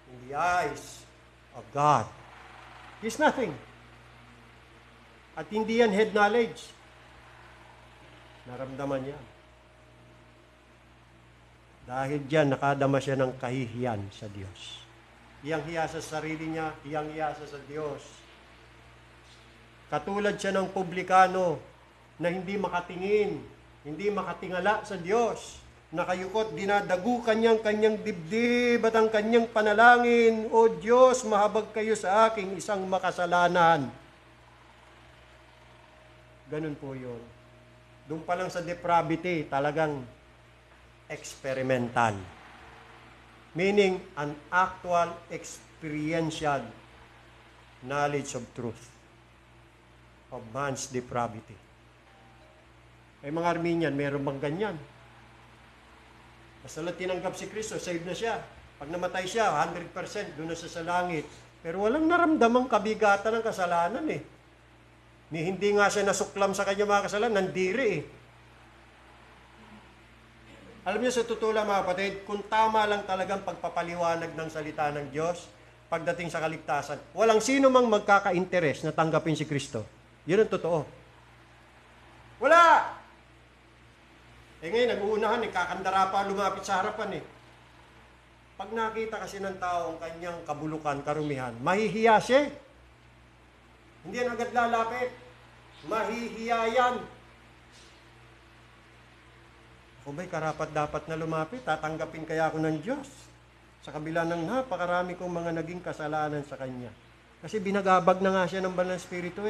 In the eyes of God, he is nothing. At hindi yan head knowledge. Naramdaman niya. Dahil diyan, nakadama siya ng kahihiyan sa Diyos. Hiyang-hiya sa sarili niya, hiyang-hiya sa Diyos. Katulad siya ng publikano na hindi makatingin, hindi makatingala sa Diyos. Nakayukot, dinadagukan niyang kanyang dibdib at ang kanyang panalangin, O Diyos, mahabag kayo sa aking isang makasalanan. Ganun po yun. Doon pa lang sa depravity, talagang experimental. Meaning, an actual experiential knowledge of truth of man's depravity. Ay mga Armenian, meron bang ganyan? Basta lang tinanggap si Kristo, saved na siya. Pag namatay siya, 100% doon na siya sa langit. Pero walang naramdamang kabigatan ng kasalanan Ni hindi nga siya nasuklam sa kanya mga kasalanan, nandiri Alam niyo sa totoo lang mga kapatid, kung tama lang talagang pagpapaliwanag ng salita ng Diyos, pagdating sa kaligtasan, walang sino mang magkaka-interes na tanggapin si Kristo. Yun ang totoo. Wala! Ngayon, nag-uunahan kakandara pa, lumapit sa harapan Pag nakita kasi ng tao ang kanyang kabulukan, karumihan, mahihiya siya. Hindi yan agad lalapit. Mahihiya yan. Ako ba'y karapat dapat na lumapit? Tatanggapin kaya ako ng Diyos? Sa kabila ng napakarami kong mga naging kasalanan sa Kanya. Kasi binagabag na nga siya ng Banal na Espiritu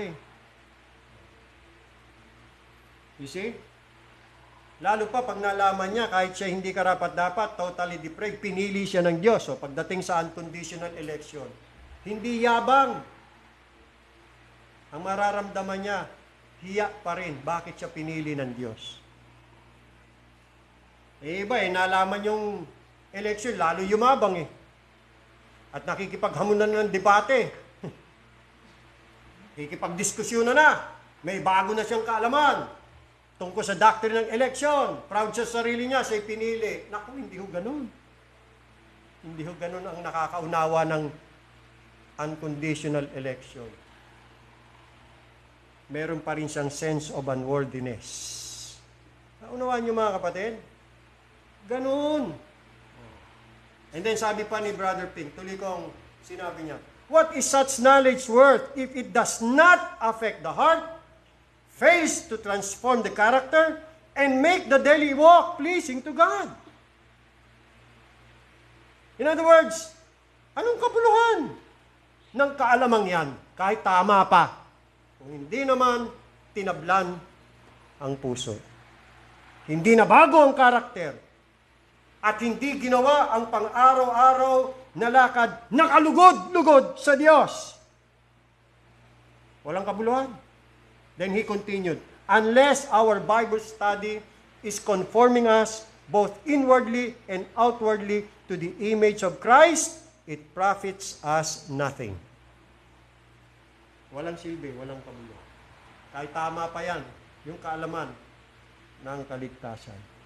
You see? Lalo pa pag nalaman niya, kahit siya hindi karapat-dapat, totally depraved, pinili siya ng Diyos. So, pagdating sa unconditional election, hindi yabang. Ang mararamdaman niya, hiya pa rin. Bakit siya pinili ng Diyos? Iba nalaman yung election, lalo yumabang At nakikipaghamunan ng debate. Nakikipagdiskusyon na. May bago na siyang kaalaman. Tungkol sa doctrine ng election. Proud siya sa sarili niya, siya'y pinili. Naku, hindi ho ganun. Hindi ho ganun ang nakakaunawa ng unconditional election. Meron pa rin siyang sense of unworthiness. Naunawaan niyo mga kapatid? Ganun. And then sabi pa ni Brother Pink, tuloy kong sinabi niya, what is such knowledge worth if it does not affect the heart, fails to transform the character, and make the daily walk pleasing to God? In other words, anong kabuluhan ng kaalamang yan, kahit tama pa, kung hindi naman tinablan ang puso? Hindi na bago ang karakter, at hindi ginawa ang pang-araw-araw na lakad nakalugod-lugod sa Diyos. Walang kabuluhan. Then he continued, unless our Bible study is conforming us both inwardly and outwardly to the image of Christ, it profits us nothing. Walang silbi, walang kabuluhan. Kahit tama pa yan, yung kaalaman ng kaligtasan.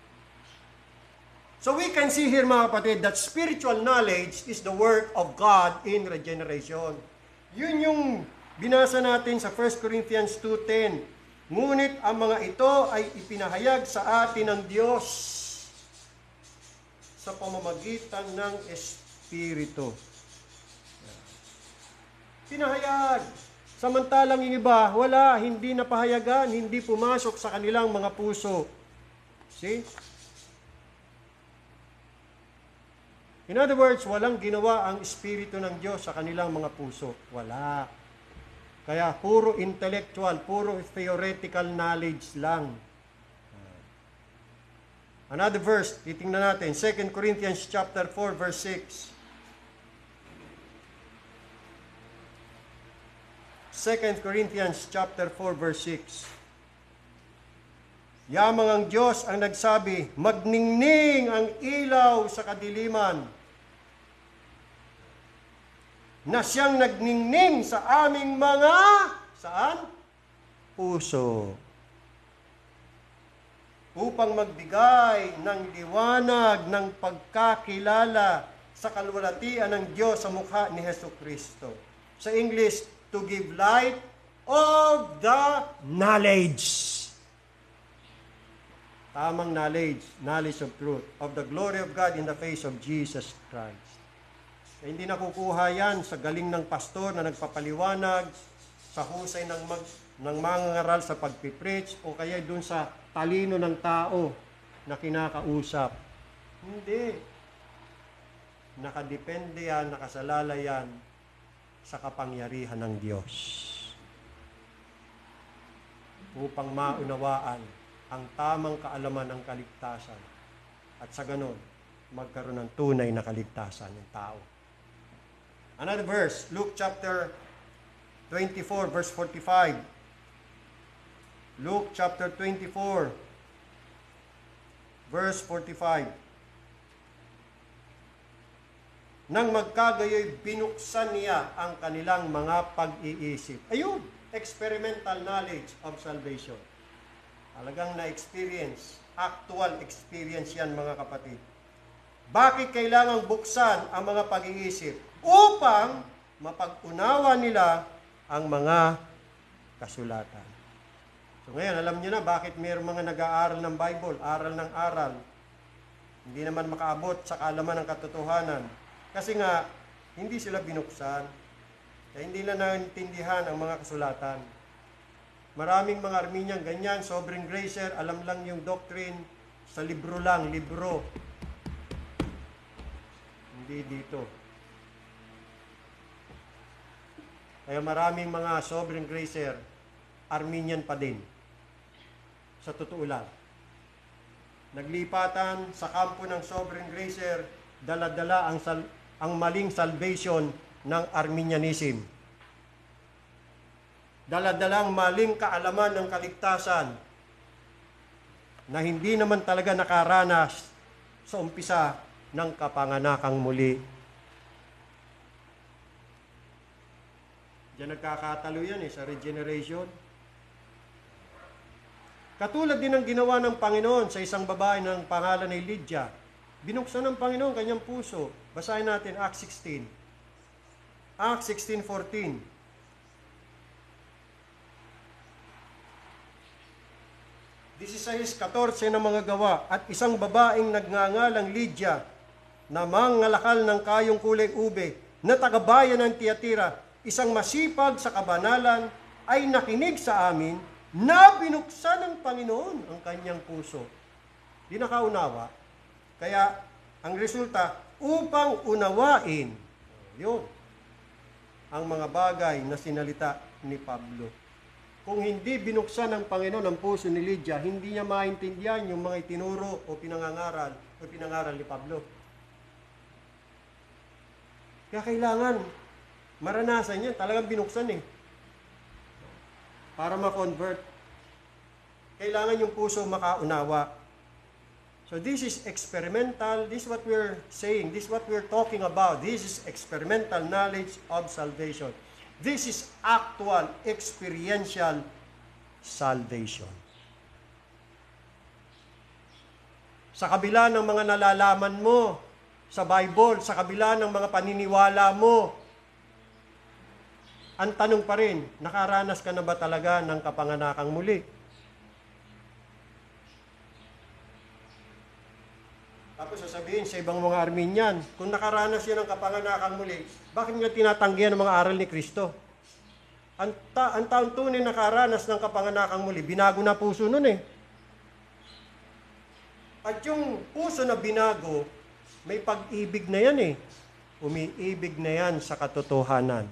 So we can see here mga kapatid that spiritual knowledge is the work of God in regeneration. Yun yung Binasa natin sa 1 Corinthians 2:10, ngunit ang mga ito ay ipinahayag sa atin ng Diyos sa pamamagitan ng Espiritu. Pinahayag. Samantalang yung iba, wala, hindi napahayagan, hindi pumasok sa kanilang mga puso. See? In other words, walang ginawa ang Espiritu ng Diyos sa kanilang mga puso. Wala. Kaya puro intellectual, puro theoretical knowledge lang. Another verse, titingnan natin, 2 Corinthians chapter 4, verse 6. 2 Corinthians chapter 4, verse 6. Yamang ang Diyos ang nagsabi, magningning ang ilaw sa kadiliman, na siyang nagningning sa aming mga, saan? Puso. Upang magbigay ng liwanag ng pagkakilala sa kalwalatian ng Diyos sa mukha ni Jesucristo. Sa English, to give light of the knowledge. Tamang knowledge, knowledge of truth, of the glory of God in the face of Jesus Christ. Hindi nakukuha yan sa galing ng pastor na nagpapaliwanag, sa husay ng mangangaral sa pagpipreach, o kaya dun sa talino ng tao na kinakausap. Hindi. Nakadepende yan, nakasalala yan sa kapangyarihan ng Diyos. Upang maunawaan ang tamang kaalaman ng kaligtasan at sa ganon, magkaroon ng tunay na kaligtasan ng tao. Another verse, Luke chapter 24, verse 45. Luke chapter 24, verse 45. Nang magkagayoy, binuksan niya ang kanilang mga pag-iisip. Ayun, experimental knowledge of salvation. Talagang na-experience, actual experience yan mga kapatid. Bakit kailangang buksan ang mga pag-iisip? Upang mapag-unawa nila ang mga kasulatan. So ngayon, alam niyo na bakit mayroong mga nag-aaral ng Bible, aral ng aral. Hindi naman makaabot sa kaalaman ng katotohanan. Kasi nga, hindi sila binuksan. Kaya hindi na naintindihan ang mga kasulatan. Maraming mga Arminian ganyan, sobrang gracer, alam lang yung doctrine, sa libro lang, libro. Hindi dito. Kaya maraming mga sobrang gracer, Arminian pa din. Sa totoo lang. Naglipatan sa kampo ng sobrang gracer, dala-dala ang maling salvation ng Arminianism. Dala-dalang maling kaalaman ng kaligtasan na hindi naman talaga nakaranas sa umpisa ng kapanganakang muli. Diyan nagkakatalo yan sa regeneration. Katulad din ng ginawa ng Panginoon sa isang babae ng pangalan ni Lydia. Binuksan ng Panginoon kanyang puso. Basahin natin Acts 16. Acts 16:14. This is 14 ng mga gawa. At isang babaeng nagngangalang Lydia na mangalakal ng kayong kulay ube na tagabayan ng Tiatira, isang masipag sa kabanalan, ay nakinig sa amin na binuksan ng Panginoon ang kanyang puso. Di nakaunawa. Kaya, ang resulta, upang unawain, yun, ang mga bagay na sinalita ni Pablo. Kung hindi binuksan ng Panginoon ang puso ni Lydia, hindi niya maintindihan yung mga itinuro o pinangaral ni Pablo. Kaya kailangan maranasan niya, talagang binuksan para ma-convert. Kailangan yung puso makaunawa. So this is experimental, this is what we're saying, this is what we're talking about. This is experimental knowledge of salvation. This is actual, experiential salvation. Sa kabila ng mga nalalaman mo sa Bible, sa kabila ng mga paniniwala mo, ang tanong pa rin, nakaranas ka na ba talaga ng kapanganakang muli? Tapos sasabihin sa ibang mga Armenian, kung nakaranas yan ng kapanganakang muli, bakit nga tinatanggihan ng mga aral ni Kristo? Ang taong tunay nakaranas ng kapanganakang muli, binago na puso nun eh. At yung puso na binago, may pag-ibig na yan eh. Umiibig na yan sa katotohanan.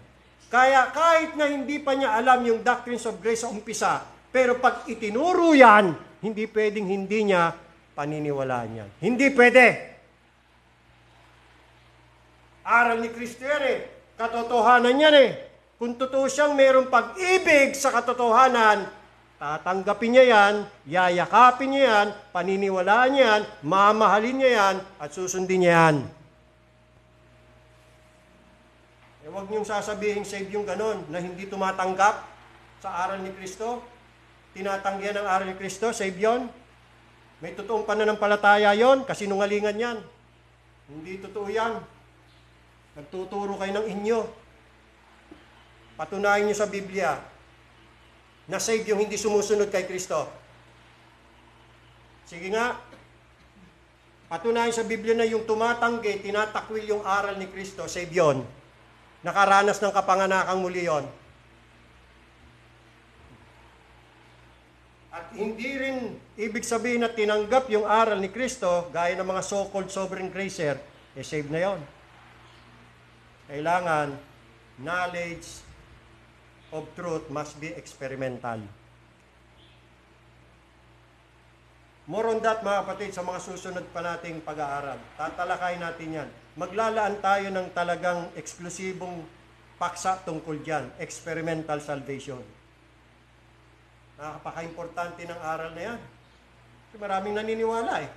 Kaya kahit na hindi pa niya alam yung doctrines of grace sa umpisa, pero pag itinuro yan, hindi pwedeng hindi niya paniniwalaan yan. Hindi pwede. Aral ni Kristo yan eh. Katotohanan yan eh. Kung totoo siyang mayroong pag-ibig sa katotohanan, tatanggapin niya yan, yayakapin niya yan, paniniwalaan niya yan, mamahalin niya yan, at susundin niya yan. Huwag niyong sasabihin save yung ganon na hindi tumatanggap sa aral ni Kristo. Tinatanggihan ang aral ni Kristo, save yon. May totoong pananampalataya yon, kasinungalingan yan. Hindi totoo yan. Nagtuturo kayo ng inyo. Patunayan niyo sa Biblia na save yung hindi sumusunod kay Kristo. Sige nga, patunayan sa Biblia na yung tumatanggi, tinatakwil yung aral ni Kristo, save yon. Nakaranas ng kapanganakang muli yon. At hindi rin ibig sabihin na tinanggap yung aral ni Kristo, gaya ng mga so-called sovereign gracer, save na yon. Kailangan, knowledge of truth must be experimental. More on that, mga kapatid, sa mga susunod pa nating pag-aaral. Tatalakay natin yan. Maglalaan tayo ng talagang eksklusibong paksa tungkol dyan, experimental salvation. Nakapaka-importante ng aral na yan. Kasi maraming naniniwala eh.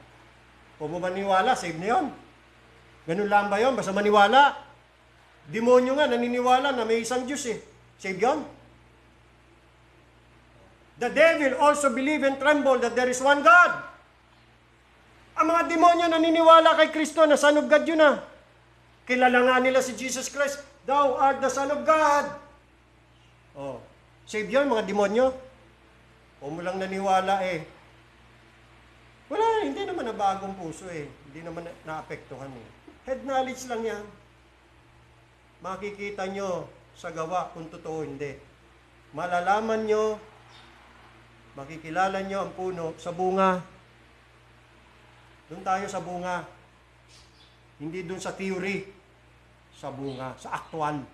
Kung mo maniwala, save na yun. Ganun lang ba yun? Basta maniwala. Demonyo nga, naniniwala na may isang Diyos eh. Save yun. The devil also believe and tremble that there is one God. Ang mga demonyo naniniwala kay Kristo na Son of God yun ah. Kilala nga nila si Jesus Christ. Thou art the Son of God. Oh, save yun mga demonyo. O mo lang naniwala eh. Wala, hindi naman na bagong puso eh. Hindi naman naapektuhan eh. Head knowledge lang yan. Makikita nyo sa gawa kung totoo hindi. Malalaman nyo, makikilala nyo ang puno sa bunga. Doon tayo sa bunga. Hindi doon sa theory. Sa bunga, sa aktual.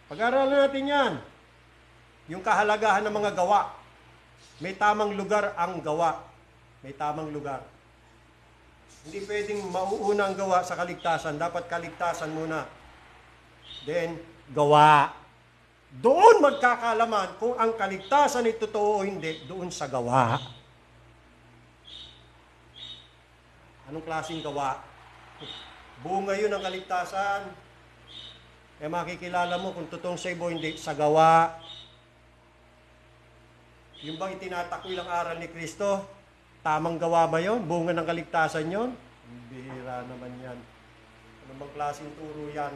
Pag-aralan natin yan. Yung kahalagahan ng mga gawa. May tamang lugar ang gawa. May tamang lugar. Hindi pwedeng mauuna ang gawa sa kaligtasan. Dapat kaligtasan muna. Then, gawa. Doon magkakalaman kung ang kaligtasan ay totoo o hindi, doon sa gawa. Anong klaseng gawa? Bunga yun ang kaligtasan. Kaya makikilala mo kung totoong save o hindi, sa gawa. Yung bang itinatakwil ang aral ni Kristo, tamang gawa ba yun? Bunga ng kaligtasan yun? Bihira naman yan. Ano bang klaseng turo yan?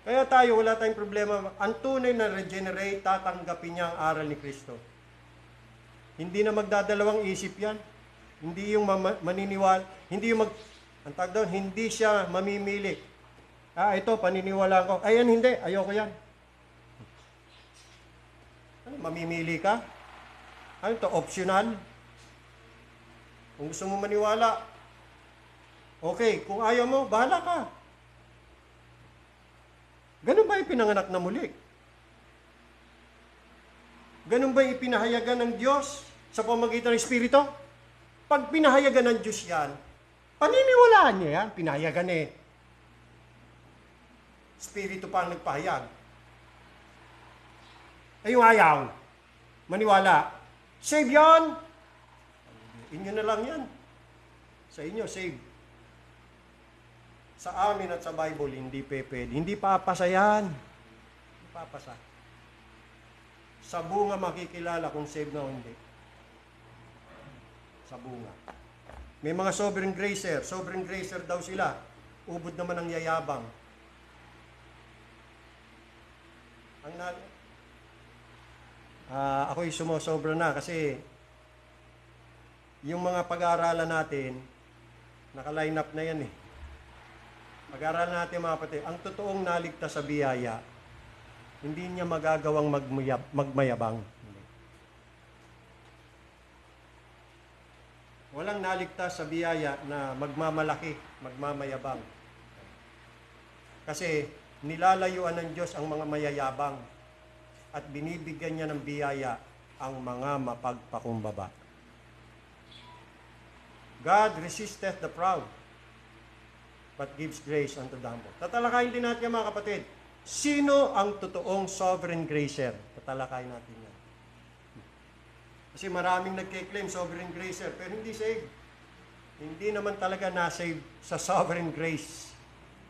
Kaya tayo, wala tayong problema. Ang tunay na regenerate, tatanggapin niya ang aral ni Kristo. Hindi na magdadalawang isip yan. Hindi yung maniniwala, hindi yung ang tawag doon, hindi siya mamimili. Ito, paniniwala ko. Ayan, hindi. Ayoko yan. Ano, mamimili ka? Ano to, optional? Kung gusto mo maniwala, okay. Kung ayaw mo, bahala ka. Ganun ba ipinanganak na muli? Ganun ba ipinahayagan ng Diyos sa pamamagitan ng Espiritu? Pag pinahayagan ng Diyos yan, paniniwalaan niya yan, pinahayagan eh. Espiritu pa ang nagpahayag. Ay yung ayaw, maniwala. Save yan. Inyo na lang yan. Sa inyo, save. Sa amin at sa Bible, hindi pwede. Hindi papasa yan. Hindi papasa. Sa bunga makikilala kung save na o hindi. Sa bunga. May mga sovereign gracer daw sila. ubod naman ang yayabang. Ako'y sumosobra na kasi yung mga pag-aaralan natin, naka-line up na yan eh. Pag-aaralan natin mga kapatid, ang totoong naligtas sa biyaya, hindi niya magagawang magmayabang. Walang naligtas sa biyaya na magmamalaki, magmamayabang. Kasi nilalayuan ng Diyos ang mga mayayabang at binibigyan niya ng biyaya ang mga mapagpakumbaba. God resisteth the proud, but gives grace unto the humble. Tatalakayin din natin mga kapatid. Sino ang totoong sovereign gracer? Tatalakayin natin yan. Kasi maraming nagkiklaim sovereign gracer, pero hindi saved. Hindi naman talaga na-save sa sovereign grace,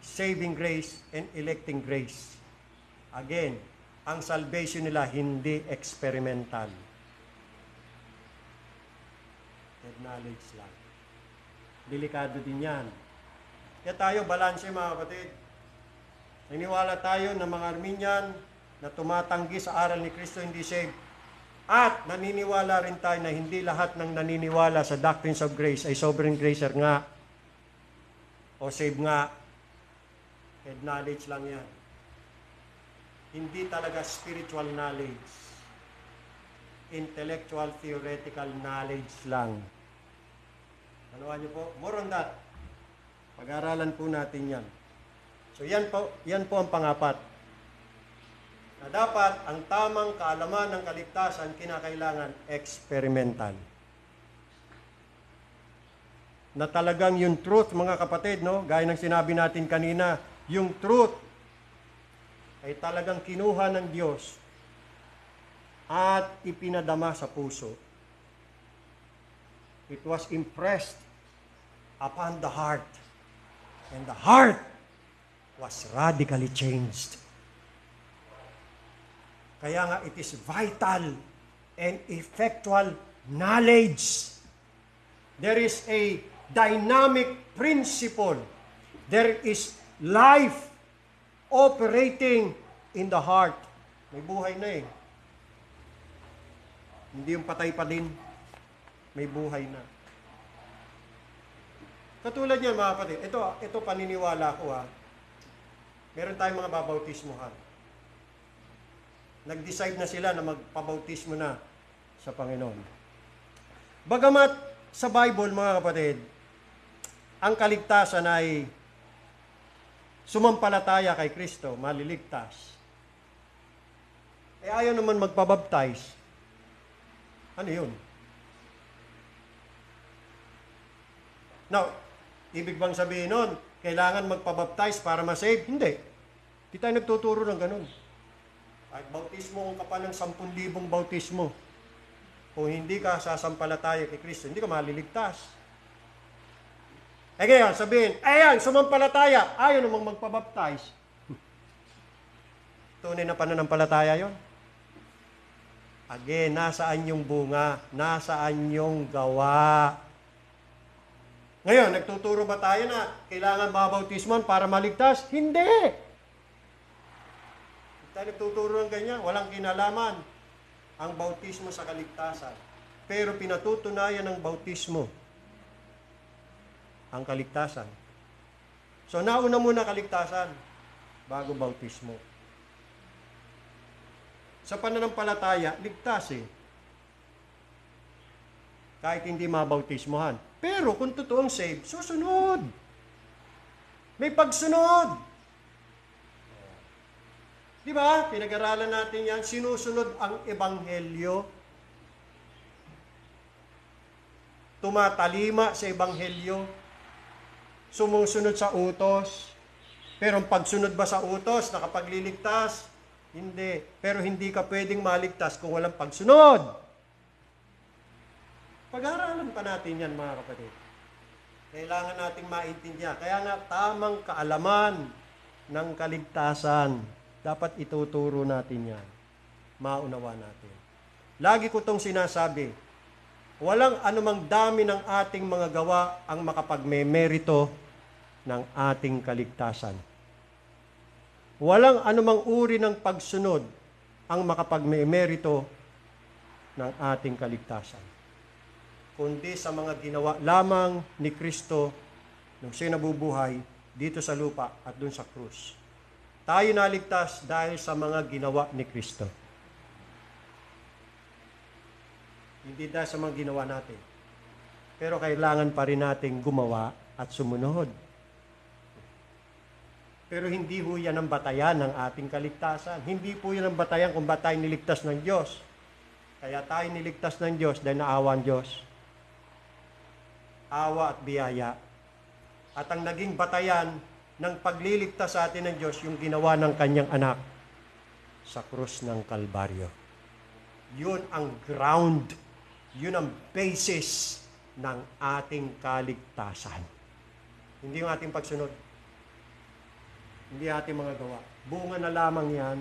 saving grace, and electing grace. Again, ang salvation nila hindi experimental. Knowledge lang. Delikado din yan. Kaya tayo, balanse mga kapatid. Naniniwala tayo na mga Arminian na tumatanggi sa aral ni Kristo hindi saved. At naniniwala rin tayo na hindi lahat ng naniniwala sa doctrines of grace ay sovereign gracer nga o saved nga. Head knowledge lang yan. Hindi talaga spiritual knowledge. Intellectual, theoretical knowledge lang. Ano niyo po? More on that. Pag-aralan po natin yan. So yan po ang pangapat. Na dapat ang tamang kaalaman ng kaligtasan kinakailangan experimental. Na talagang yung truth, mga kapatid, no? Gaya ng sinabi natin kanina, yung truth ay talagang kinuha ng Diyos at ipinadama sa puso. It was impressed upon the heart. And the heart was radically changed. Kaya nga, it is vital and effectual knowledge. There is a dynamic principle. There is life operating in the heart. May buhay na eh. Hindi yung patay pa din. May buhay na. Katulad yan mga kapatid, ito paniniwala ko ha. Meron tayong mga babautismuhan. Nag-decide na sila na magpabautismo na sa Panginoon. Bagamat sa Bible mga kapatid, ang kaligtasan ay sumampalataya kay Kristo, maliligtas. Ayaw naman magpabaptize. Ano yun? Now, ibig bang sabihin nun, kailangan magpabaptize para masave? Hindi. Hindi tayo nagtuturo ng ganun. Kahit bautismo kung ka pa ng 10,000 bautismo, kung hindi ka sasampalataya kay Kristo, hindi ka maliligtas. Ngayon, sabihin, ayan, sumampalataya, ayaw namang magpabaptize. Tunay na pananampalataya yon. Again, nasaan yung bunga? Nasaan yung gawa? Ngayon, nagtuturo ba tayo na kailangan mabautisman para maligtas? Hindi! Hindi tayo nagtuturo ng ganyan. Walang kinalaman ang bautismo sa kaligtasan. Pero pinatutunayan ng bautismo ang kaligtasan. So, nauna muna kaligtasan bago bautismo. Sa pananampalataya, ligtas eh. Kahit hindi mabautismohan. Pero kung totoong save, susunod. May pagsunod. Di ba? Pinag-aralan natin yan. Sinusunod ang ebanghelyo. Tumatalima sa ebanghelyo. Sumusunod sa utos. Pero ang pagsunod ba sa utos, nakapagliligtas? Hindi. Pero hindi ka pwedeng maligtas kung walang pagsunod. Pag-aaralan pa natin yan, mga kapatid. Kailangan nating maintindihan. Kaya nga, tamang kaalaman ng kaligtasan. Dapat ituturo natin yan. Maunawa natin. Lagi ko itong sinasabi, walang anumang dami ng ating mga gawa ang makapagmemerito ng ating kaligtasan. Walang anumang uri ng pagsunod ang makapagmemerito ng ating kaligtasan, kundi sa mga ginawa lamang ni Kristo nung siya nabubuhay dito sa lupa at dun sa krus. Tayo naligtas dahil sa mga ginawa ni Kristo. Hindi dahil sa mga ginawa natin. Pero kailangan pa rin nating gumawa at sumunod. Pero hindi po yan ang batayan ng ating kaligtasan. Hindi po yan ang batayan kung ba tayo niligtas ng Diyos. Kaya tayo niligtas ng Diyos dahil naawa ang Diyos. Awa at biyaya. At ang naging batayan ng pagliligtas sa atin ng Diyos, yung ginawa ng kanyang anak sa krus ng Kalbaryo. Yun ang ground, yun ang basis ng ating kaligtasan. Hindi yung ating pagsunod. Hindi ating mga gawa. Bunga na lamang yan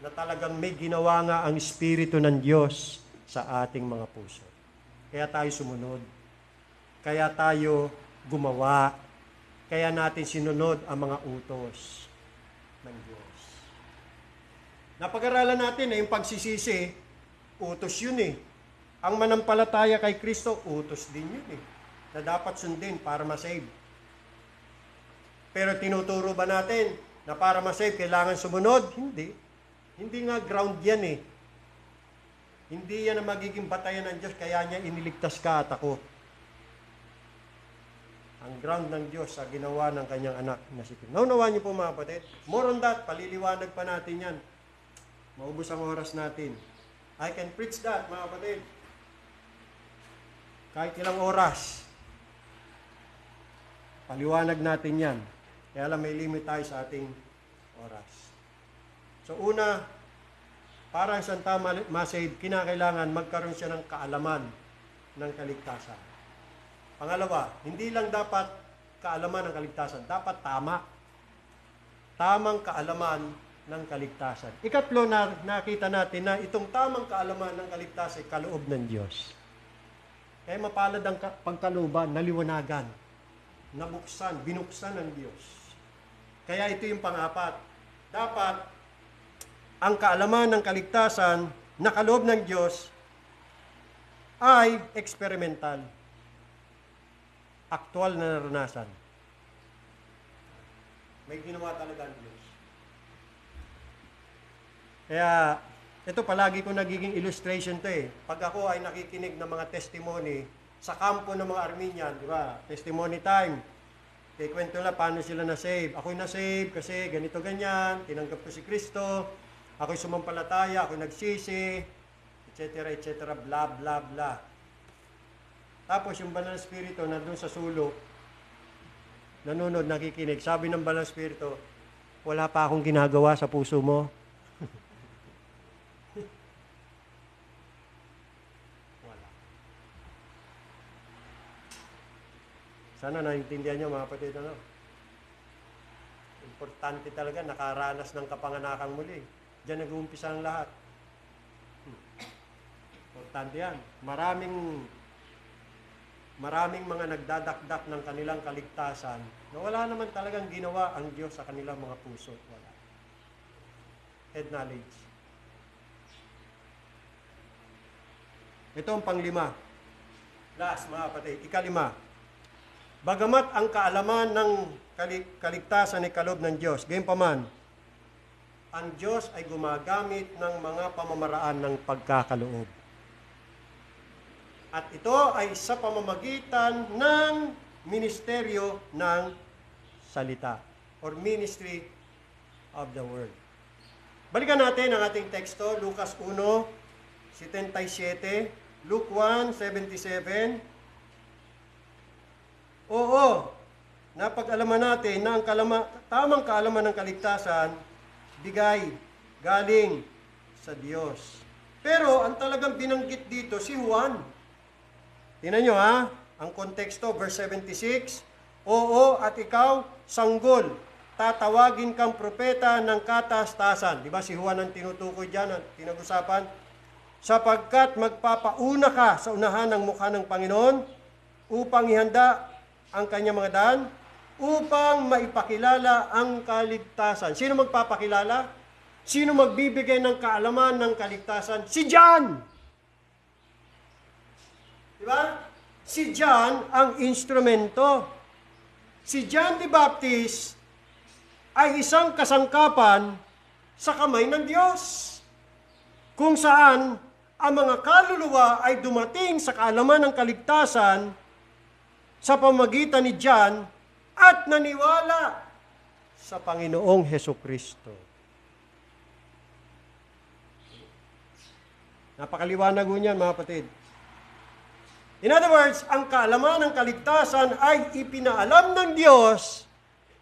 na talagang may ginawa nga ang Espiritu ng Diyos sa ating mga puso. Kaya tayo sumunod. Kaya tayo gumawa. Kaya natin sinunod ang mga utos ng Diyos. Napag-aralan natin na yung pagsisisi, utos yun eh. Ang manampalataya kay Kristo, utos din yun eh. Na dapat sundin para masave. Pero tinuturo ba natin na para masave, kailangan sumunod? Hindi. Hindi nga ground yan eh. Hindi yan ang magiging batayan ng Diyos, kaya niya iniligtas ka at ako. Ang ground ng Diyos sa ginawa ng kanyang anak na si Kristo. Naunawaan niyo po mga kapatid. More on that, paliliwanag pa natin yan. Maubos ang oras natin. I can preach that, mga kapatid. Kahit ilang oras. Paliwanag natin yan. Kaya lang may limit tayo sa ating oras. So una, para sa tama masave, kinakailangan magkaroon siya ng kaalaman ng kaligtasan. Pangalawa, hindi lang dapat kaalaman ng kaligtasan, dapat tama. Tamang kaalaman ng kaligtasan. Ikatlo, na nakita natin na itong tamang kaalaman ng kaligtasan ay kaloob ng Diyos. Kaya mapalad ang pagkalooban, naliwanagan, nabuksan, binuksan ng Diyos. Kaya ito yung pang-apat. Dapat ang kaalaman ng kaligtasan na kaloob ng Diyos ay experimental. Aktual na naranasan. May ginawa talaga ang Diyos. Kaya, ito palagi ko nagiging illustration to eh. Pag ako ay nakikinig ng mga testimony sa kampo ng mga Armenian, di ba? Testimony time. Kaya kwento na paano sila na-save. Ako'y na-save kasi ganito ganyan, tinanggap ko si Kristo, ako'y sumampalataya, ako'y nagsisi, etc., bla bla bla. Tapos yung Banal Espiritu nandun sa sulok, nanonood, nakikinig. Sabi ng Banal Espiritu, wala pa akong ginagawa sa puso mo. Wala. Sana naintindihan nyo mga kapatid, ano? Importante talaga, nakaranas ng kapanganakang muli. Diyan nag-uumpisa ang lahat. Importante yan. Maraming mga nagdadakdak ng kanilang kaligtasan na wala naman talagang ginawa ang Diyos sa kanilang mga puso. Wala. Head knowledge. Ito ang panglima. Last, mga kapatid. Ikalima. Bagamat ang kaalaman ng kaligtasan ay kaloob ng Diyos, gayunpaman, ang Diyos ay gumagamit ng mga pamamaraan ng pagkakaloob. At ito ay sa pamamagitan ng ministeryo ng salita or ministry of the word. Balikan natin ang ating teksto, Lucas 1:77, Luke 1:77. Oo, napag-alaman natin na ang tamang kaalaman ng kaligtasan, bigay, galing sa Diyos. Pero ang talagang binanggit dito, si Juan. Tingnan nyo ha, ang konteksto, verse 76, oo, at ikaw, sanggol, tatawagin kang propeta ng kataas-taasan. Di ba si Juan ang tinutukoy dyan, ang pinag-usapan? Sapagkat magpapauna ka sa unahan ng mukha ng Panginoon upang ihanda ang kanyang mga daan upang maipakilala ang kaligtasan. Sino magpapakilala? Sino magbibigay ng kaalaman ng kaligtasan? Si John! Diba? Si John ang instrumento. Si John the Baptist ay isang kasangkapan sa kamay ng Diyos, kung saan ang mga kaluluwa ay dumating sa kaalaman ng kaligtasan sa pamamagitan ni John at naniwala sa Panginoong Hesukristo. Napakaliwanag ho niyan, mga kapatid. In other words, ang kaalaman ng kaligtasan ay ipinaalam ng Diyos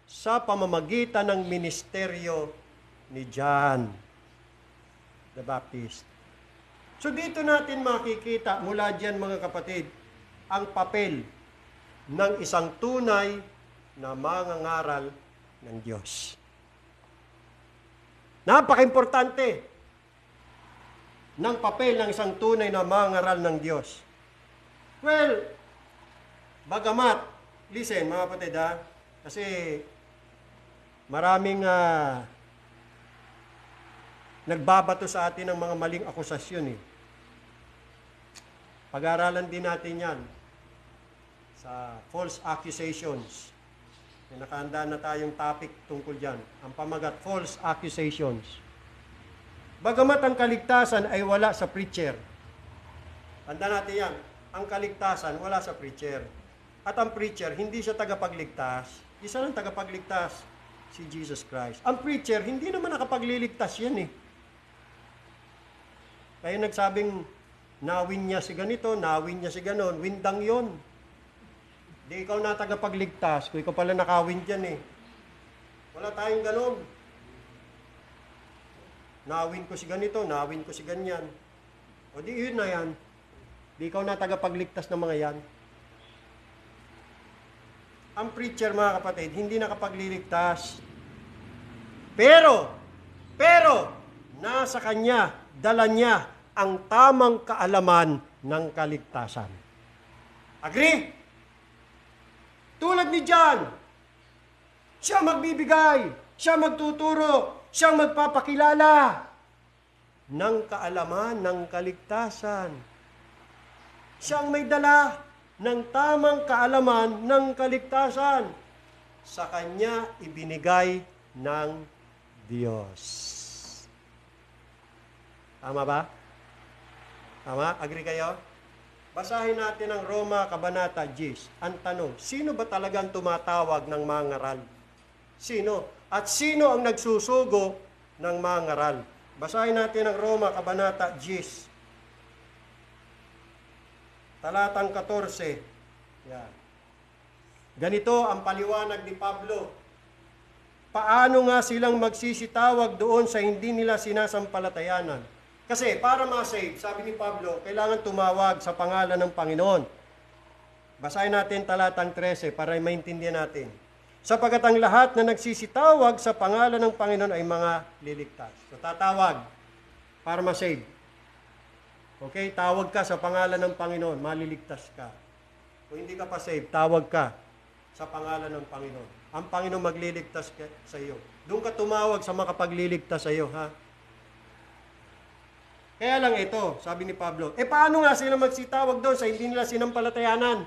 sa pamamagitan ng ministeryo ni John the Baptist. So dito natin makikita mula diyan, mga kapatid, ang papel ng isang tunay na mangangaral ng Diyos. Napaka-importante ng papel ng isang tunay na mangangaral ng Diyos. Well, bagamat, listen mga kapatid ha, kasi maraming nagbabato sa atin ng mga maling akusasyon eh. Pag-aaralan din natin yan sa false accusations. May nakahanda na tayong topic tungkol dyan. Ang pamagat, false accusations. Bagamat ang kaligtasan ay wala sa preacher. Tanda natin yan. Ang kaligtasan wala sa preacher. At ang preacher, hindi siya tagapagligtas. Isa lang tagapagligtas, si Jesus Christ. Ang preacher, hindi naman nakapagliligtas yan eh. Kaya nagsabing, nawin niya si ganito, nawin niya si ganon, windang yon. Di ikaw na tagapagligtas, kung ikaw pala nakawin dyan eh. Wala tayong ganon. Nawin ko si ganito, nawin ko si ganyan. O di yun na yan. Di ikaw na tagapagligtas ng mga yan. Ang preacher, mga kapatid, hindi nakapagliligtas. Pero, nasa kanya, dala niya ang tamang kaalaman ng kaligtasan. Agree? Tulad ni John, siya magbibigay, siya magtuturo, siya magpapakilala ng kaalaman ng kaligtasan. Siyang may dala ng tamang kaalaman ng kaligtasan. Sa kanya ibinigay ng Diyos. Tama ba? Tama? Agree kayo? Basahin natin ang Roma Kabanata 10. Ang tanong, sino ba talagang tumatawag ng mangaral? Sino? At sino ang nagsusugo ng mangaral? Basahin natin ang Roma Kabanata 10. Talatang 14. Yan. Ganito ang paliwanag ni Pablo. Paano nga silang magsisitawag doon sa hindi nila sinasampalatayanan? Kasi para ma-save, sabi ni Pablo, kailangan tumawag sa pangalan ng Panginoon. Basahin natin talatang 13 para maintindihan natin. Sapagkat ang lahat na nagsisitawag sa pangalan ng Panginoon ay mga liligtas. So tatawag para ma-save. Okay, tawag ka sa pangalan ng Panginoon, maliligtas ka. Kung hindi ka pa save, tawag ka sa pangalan ng Panginoon. Ang Panginoon magliligtas sa iyo. Doon ka tumawag sa makapagliligtas sa iyo, ha? Kaya lang ito, sabi ni Pablo, paano nga sila magsitawag doon sa hindi nila sinampalatayanan?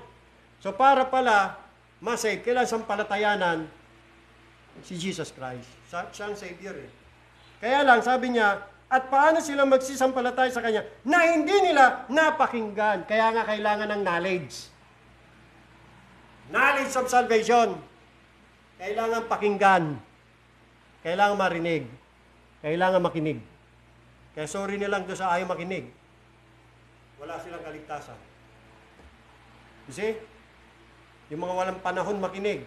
So para pala, ma-save, kailangan sampalatayanan si Jesus Christ. Siya ang Savior eh. Kaya lang, sabi niya, at paano sila magsisampalataya sa Kanya na hindi nila napakinggan? Kaya nga kailangan ng knowledge. Knowledge of salvation. Kailangan pakinggan. Kailangan marinig. Kailangan makinig. Kaya sorry nilang doon sa ayaw makinig. Wala silang kaligtasan. You see? Yung mga walang panahon makinig,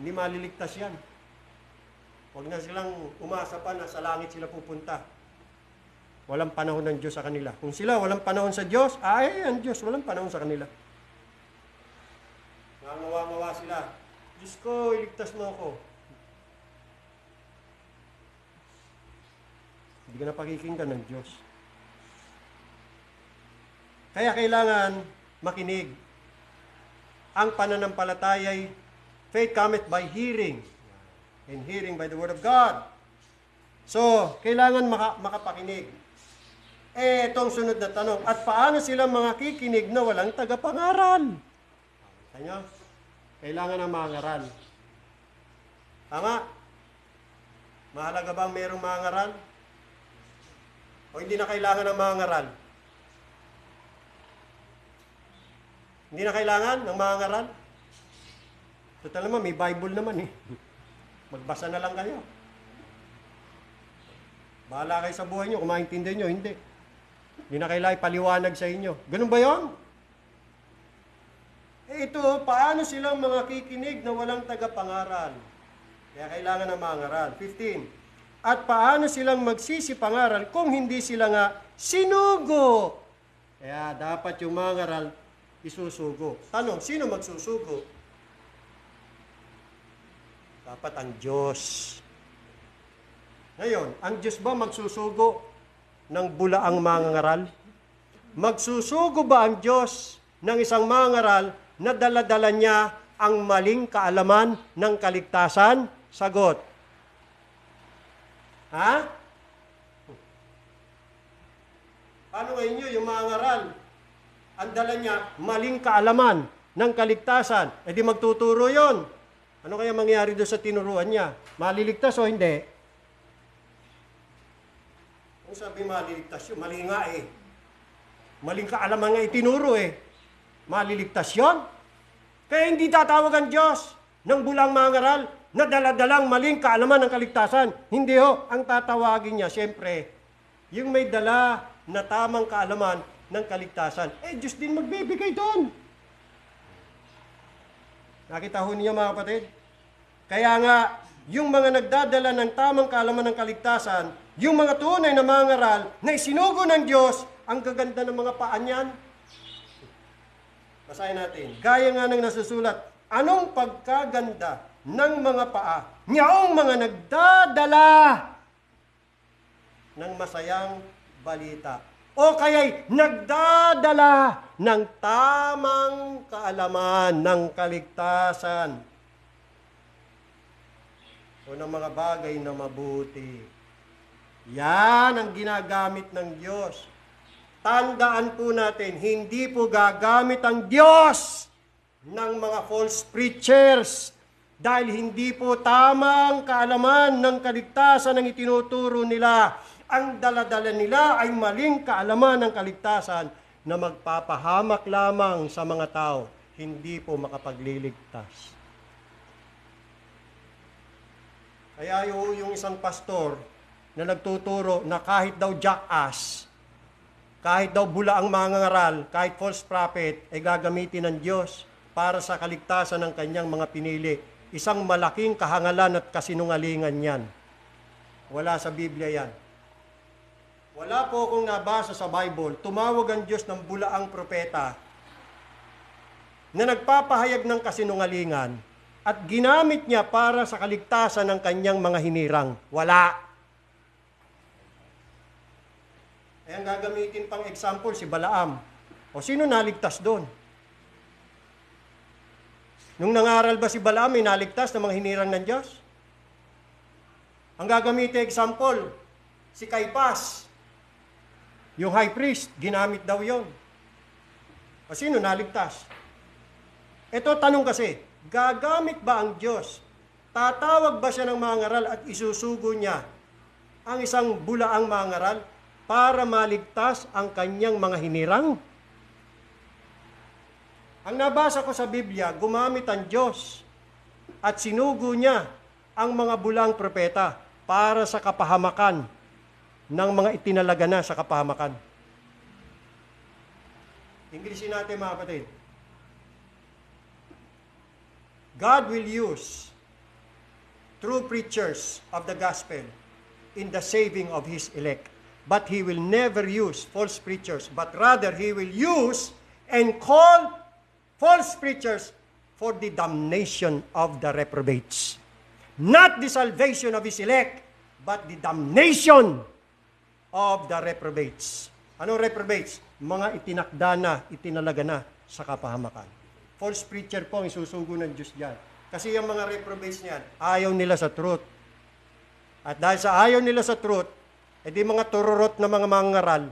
hindi maliligtas yan. Huwag na silang umasa pa na sa langit sila pupunta. Walang panahon ng Diyos sa kanila. Kung sila walang panahon sa Diyos, ang Diyos walang panahon sa kanila. Nangawa-ngawa sila. Diyos ko, iligtas mo ako. Hindi ka na pakikinggan ng Diyos. Kaya kailangan makinig. ang pananampalataya'y faith cometh by hearing, and hearing by the word of God. So, kailangan makapakinig. Itong sunod na tanong, at paano sila mga kikinig na walang tagapangaral? Kanya, kailangan ng mangaral. Tama? Mahalaga bang mayroong mangaral? O hindi na kailangan ng mangaral? Hindi na kailangan ng mangaral? Total naman, may Bible naman eh. Magbasa na lang kayo. Bahala kayo sa buhay nyo, kung maintindihan nyo, hindi. Hindi na kailangan ipaliwanag sa inyo. Ganun ba yun? Ito, paano silang mga kikinig na walang tagapangaral? Kaya kailangan ng mangaral. 15. At paano silang magsisipangaral kung hindi sila nga sinugo? Kaya dapat yung mangaral isusugo. Tanong, sino magsusugo? Dapat ang Diyos. Ngayon, ang Diyos ba magsusugo ng bulaang mangangaral? Magsusugo ba ang Diyos ng isang mangangaral na dala-dala niya ang maling kaalaman ng kaligtasan? Sagot. Ha? Paano ngayon nyo, yung mangangaral? Ang dala niya, maling kaalaman ng kaligtasan. E di magtuturo yon. Ano kaya mangyari doon sa tinuruan niya? Maliligtas o hindi? Kung sabi maliligtas yun, mali nga eh. Maling kaalaman nga itinuro eh. Maliligtas yun? Kaya hindi tatawag ang Diyos ng bulang mangaral na daladalang maling kaalaman ng kaligtasan. Hindi ho, ang tatawagin niya, siyempre, yung may dala na tamang kaalaman ng kaligtasan. Diyos din magbibigay doon. Nakita ho niyo mga kapatid? Kaya nga, yung mga nagdadala ng tamang kaalaman ng kaligtasan, yung mga tunay na mangaral na isinugo ng Diyos, ang gaganda ng mga paan yan. Basahin natin. Gaya nga ng nasusulat, anong pagkaganda ng mga paa niyaong mga nagdadala ng masayang balita o kaya'y nagdadala ng tamang kaalaman ng kaligtasan o ng mga bagay na mabuti. Yan ang ginagamit ng Diyos. Tandaan po natin, hindi po gagamit ang Diyos ng mga false preachers dahil hindi po tamang kaalaman ng kaligtasan ang itinuturo nila. Ang daladala nila ay maling kaalaman ng kaligtasan na magpapahamak lamang sa mga tao, hindi po makapagliligtas. Kaya yung isang pastor na nagtuturo na kahit daw jackass, kahit daw bula ang mangangaral, kahit false prophet, ay gagamitin ng Diyos para sa kaligtasan ng kanyang mga pinili. Isang malaking kahangalan at kasinungalingan yan. Wala sa Biblia yan. Wala po akong nabasa sa Bible, tumawag ang Diyos ng bulaang propeta na nagpapahayag ng kasinungalingan at ginamit niya para sa kaligtasan ng kanyang mga hinirang. Wala. Ay ang gagamitin pang example si Balaam. O sino naligtas doon? Nung nangaral ba si Balaam, may naligtas ng mga hinirang ng Diyos? Ang gagamitin example, si Caiphas. Yung high priest, ginamit daw yon. O sino naligtas? Ito tanong kasi, gagamit ba ang Diyos? Tatawag ba siya ng mangaral at isusugo niya ang isang bulaang mangaral para maligtas ang kanyang mga hinirang? Ang nabasa ko sa Biblia, gumamit ang Diyos at sinugo niya ang mga bulang propeta para sa kapahamakan ng mga itinalaga na sa kapahamakan. Inglesin natin mga kapatid. God will use true preachers of the gospel in the saving of His elect. But He will never use false preachers, but rather He will use and call false preachers for the damnation of the reprobates. Not the salvation of His elect, but the damnation of the reprobates. Anong reprobates? Mga itinakda na, itinalaga na sa kapahamakan. false preacher po ang isusugo ng Diyos dyan. Kasi yung mga reprobates niyan, ayaw nila sa truth. At dahil sa ayaw nila sa truth, edi mga tururot na mga mangaral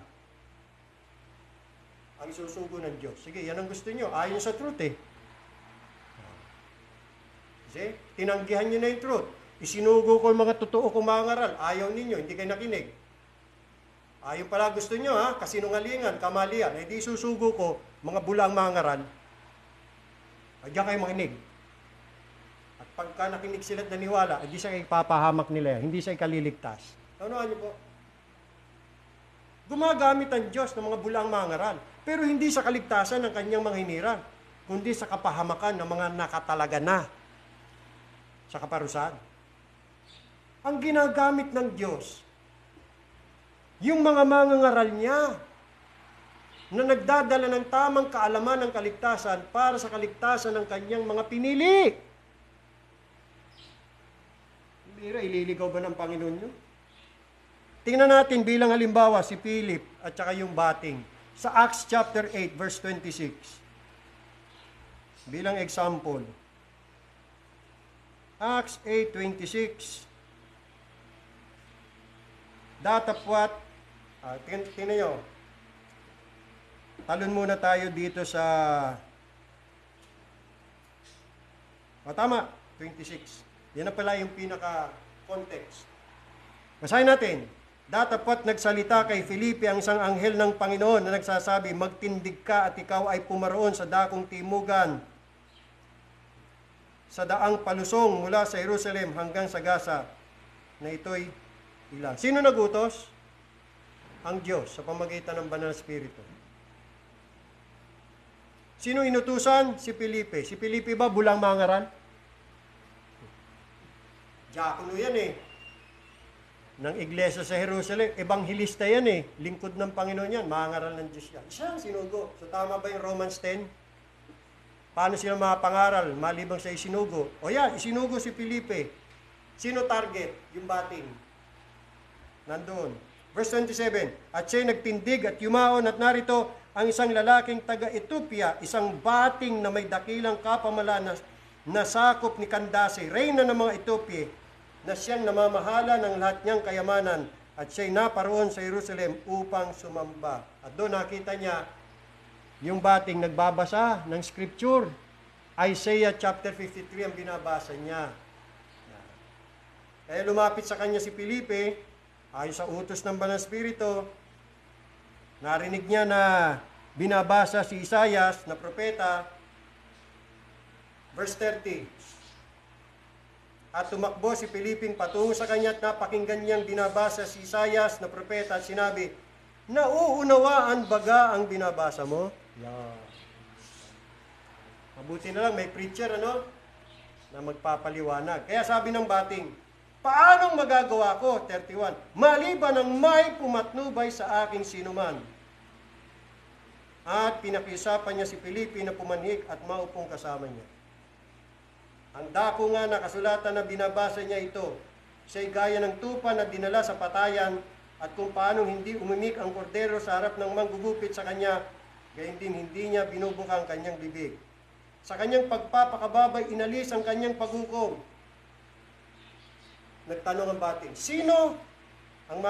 ang isusugo ng Diyos. Sige, yan ang gusto nyo. Ayaw sa truth eh. Kasi, tinanggihan nyo na yung truth. Isinugo ko yung mga totoo kong mangaral. Ayaw ninyo, hindi kayo nakinig. Ayaw pala gusto nyo ha, kasinungalingan, kamalian. Eh di isusugo ko, mga bulang mangaral. Ay diyan kayo makinig. At pagka nakinig sila at naniwala, hindi siya ipapahamak nila yan. Hindi siya ikaliligtas. Naunahan niyo po? Gumagamit ang Diyos ng mga bulang mangaral. Pero hindi sa kaligtasan ng kanyang mga hinirang, kundi sa kapahamakan ng mga nakatalaga na sa kaparusahan. Ang ginagamit ng Diyos, yung mga mangangaral niya na nagdadala ng tamang kaalaman ng kaligtasan para sa kaligtasan ng kanyang mga pinili. Bira, ililigaw ba ng Panginoon nyo? Tingnan natin bilang halimbawa si Philip at saka yung bating sa Acts chapter 8 verse 26. Bilang example. Acts 8:26. Datapwat, tingnan nyo. Talon muna tayo dito sa, tama, 26. Yan na pala yung pinaka-context. Basahin natin. Datapwat nagsalita kay Felipe ang isang anghel ng Panginoon na nagsasabi, magtindig ka at ikaw ay pumaroon sa dakong timugan, sa daang palusong mula sa Jerusalem hanggang sa Gaza, na ito'y ilan. Sino nagutos? Ang Diyos sa pamagitan ng Banal na Espiritu. Sino inutusan? Si Felipe. Si Felipe ba bulang mangaral? Diakono yan eh. Ng iglesia sa Jerusalem. Ebanghilista yan eh. Lingkod ng Panginoon yan. Mangaral ng Diyos yan. Siya ang sinugo. So tama ba yung Romans 10? Paano sila mapangaral? Malibang sa isinugo. O yan, isinugo si Felipe. Sino target? Yung bating. Nandun. Verse 27. At siya'y nagtindig at yumaon at narito ang isang lalaking taga-Ethiopia, isang bating na may dakilang kapamalan na sakop ni Candace, reyna ng mga Ethiopia, na siyang namamahala ng lahat niyang kayamanan at siya'y naparoon sa Jerusalem upang sumamba. At doon nakita niya yung bating nagbabasa ng scripture. Isaiah chapter 53 ang binabasa niya. Kaya lumapit sa kanya si Felipe, ayon sa utos ng Banal na Espiritu, narinig niya na binabasa si Isaiah na propeta, verse 30. At tumakbo si Piliping patungo sa kanya at napakinggan niyang binabasa si Isaiah na propeta at sinabi, nauunawaan baga ang binabasa mo? Yeah. Mabuti na lang may preacher na magpapaliwanag. Kaya sabi ng bating, paanong magagawa ko? 31. Maliban ang may pumatnubay sa aking sinuman. At pinakiusapan niya si Felipe na pumanhik at maupong kasama niya. Ang dako nga na kasulatan na binabasa niya ito, siya'y gaya ng tupa na dinala sa patayan at kung paanong hindi umimik ang kordero sa harap ng manggugupit sa kanya, gayon din hindi niya binubuka ang kanyang bibig. Sa kanyang pagpapakababay, inalis ang kanyang paghukom. Nagtanong ang bating, sino ang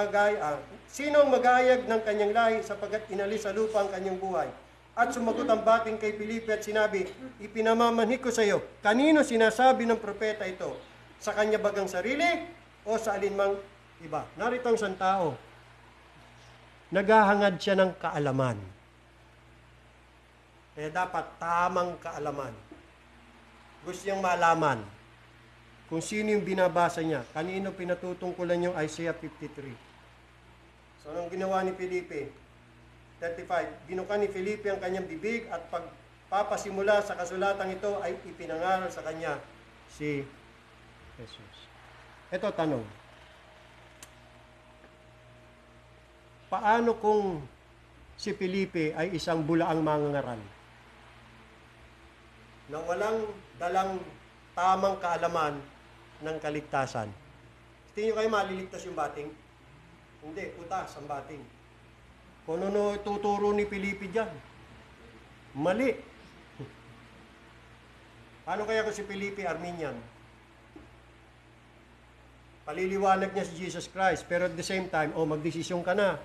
magayag ng kanyang lahi sapagkat inalis sa lupa ang kanyang buhay? At sumagot ang bating kay Felipe at sinabi, ipinamamanhik ko sa iyo, kanino sinasabi ng propeta ito? Sa kanya bagang sarili o sa alinmang iba? Narito ang isang tao. Naghahangad siya ng kaalaman. Kaya dapat tamang kaalaman. Gusto niyang malaman kung sino yung binabasa niya, kanino pinatutungkulan yung Isaiah 53. So, anong ginawa ni Felipe? 35. Binuka ni Felipe ang kanyang bibig at pagpapasimula sa kasulatang ito ay ipinangaral sa kanya si Jesus. Ito tanong. Paano kung si Felipe ay isang bulaang mangangaral na walang dalang tamang kaalaman ng kaligtasan? Tingin nyo kayo maliligtas yung bating? Hindi, utas ang bating. Kung ano tuturo ni Felipe dyan, mali. Paano kaya kung si Felipe Arminian? Paliliwanag niya si Jesus Christ, pero at the same time, magdesisyon ka na.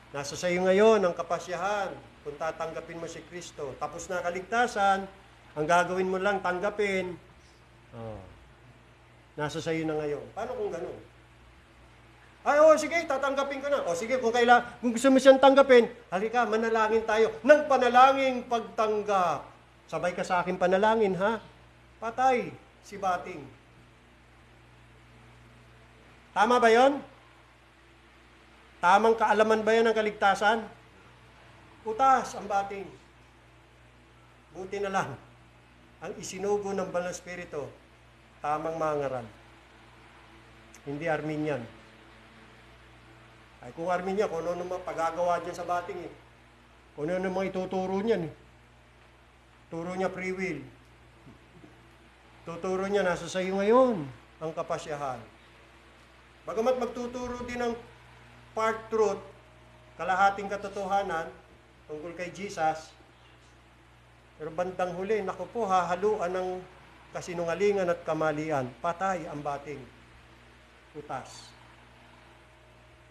Nasa sa iyo ngayon ang kapasyahan kung tatanggapin mo si Kristo. Tapos na kaligtasan, ang gagawin mo lang tanggapin. Nasa sa iyo na ngayon. Paano kung gano'n? Sige, tatanggapin ko na. Sige, kung gusto mo siyang tanggapin, halika, manalangin tayo ng panalangin pagtanggap. Sabay ka sa akin panalangin, ha? Patay si Bating. Tama ba yon? Tamang kaalaman ba yan ng kaligtasan? Utas ang Bating. Buti na lang, ang isinugo ng Banal Espiritu, tamang mangaral. Hindi Arminian. Ay kung Arminian, kung ano naman pagagawa dyan sa Bating eh. Kung ano naman ituturo niyan eh. Turo niya free will. Tuturo niya, nasa sa iyo ngayon ang kapasyahan. Bagamat magtuturo din ng part truth, kalahating katotohanan tungkol kay Jesus, pero bandang huli, naku po, hahaluan ng kasinungalingan at kamalian. Patay ang Bating. Utas.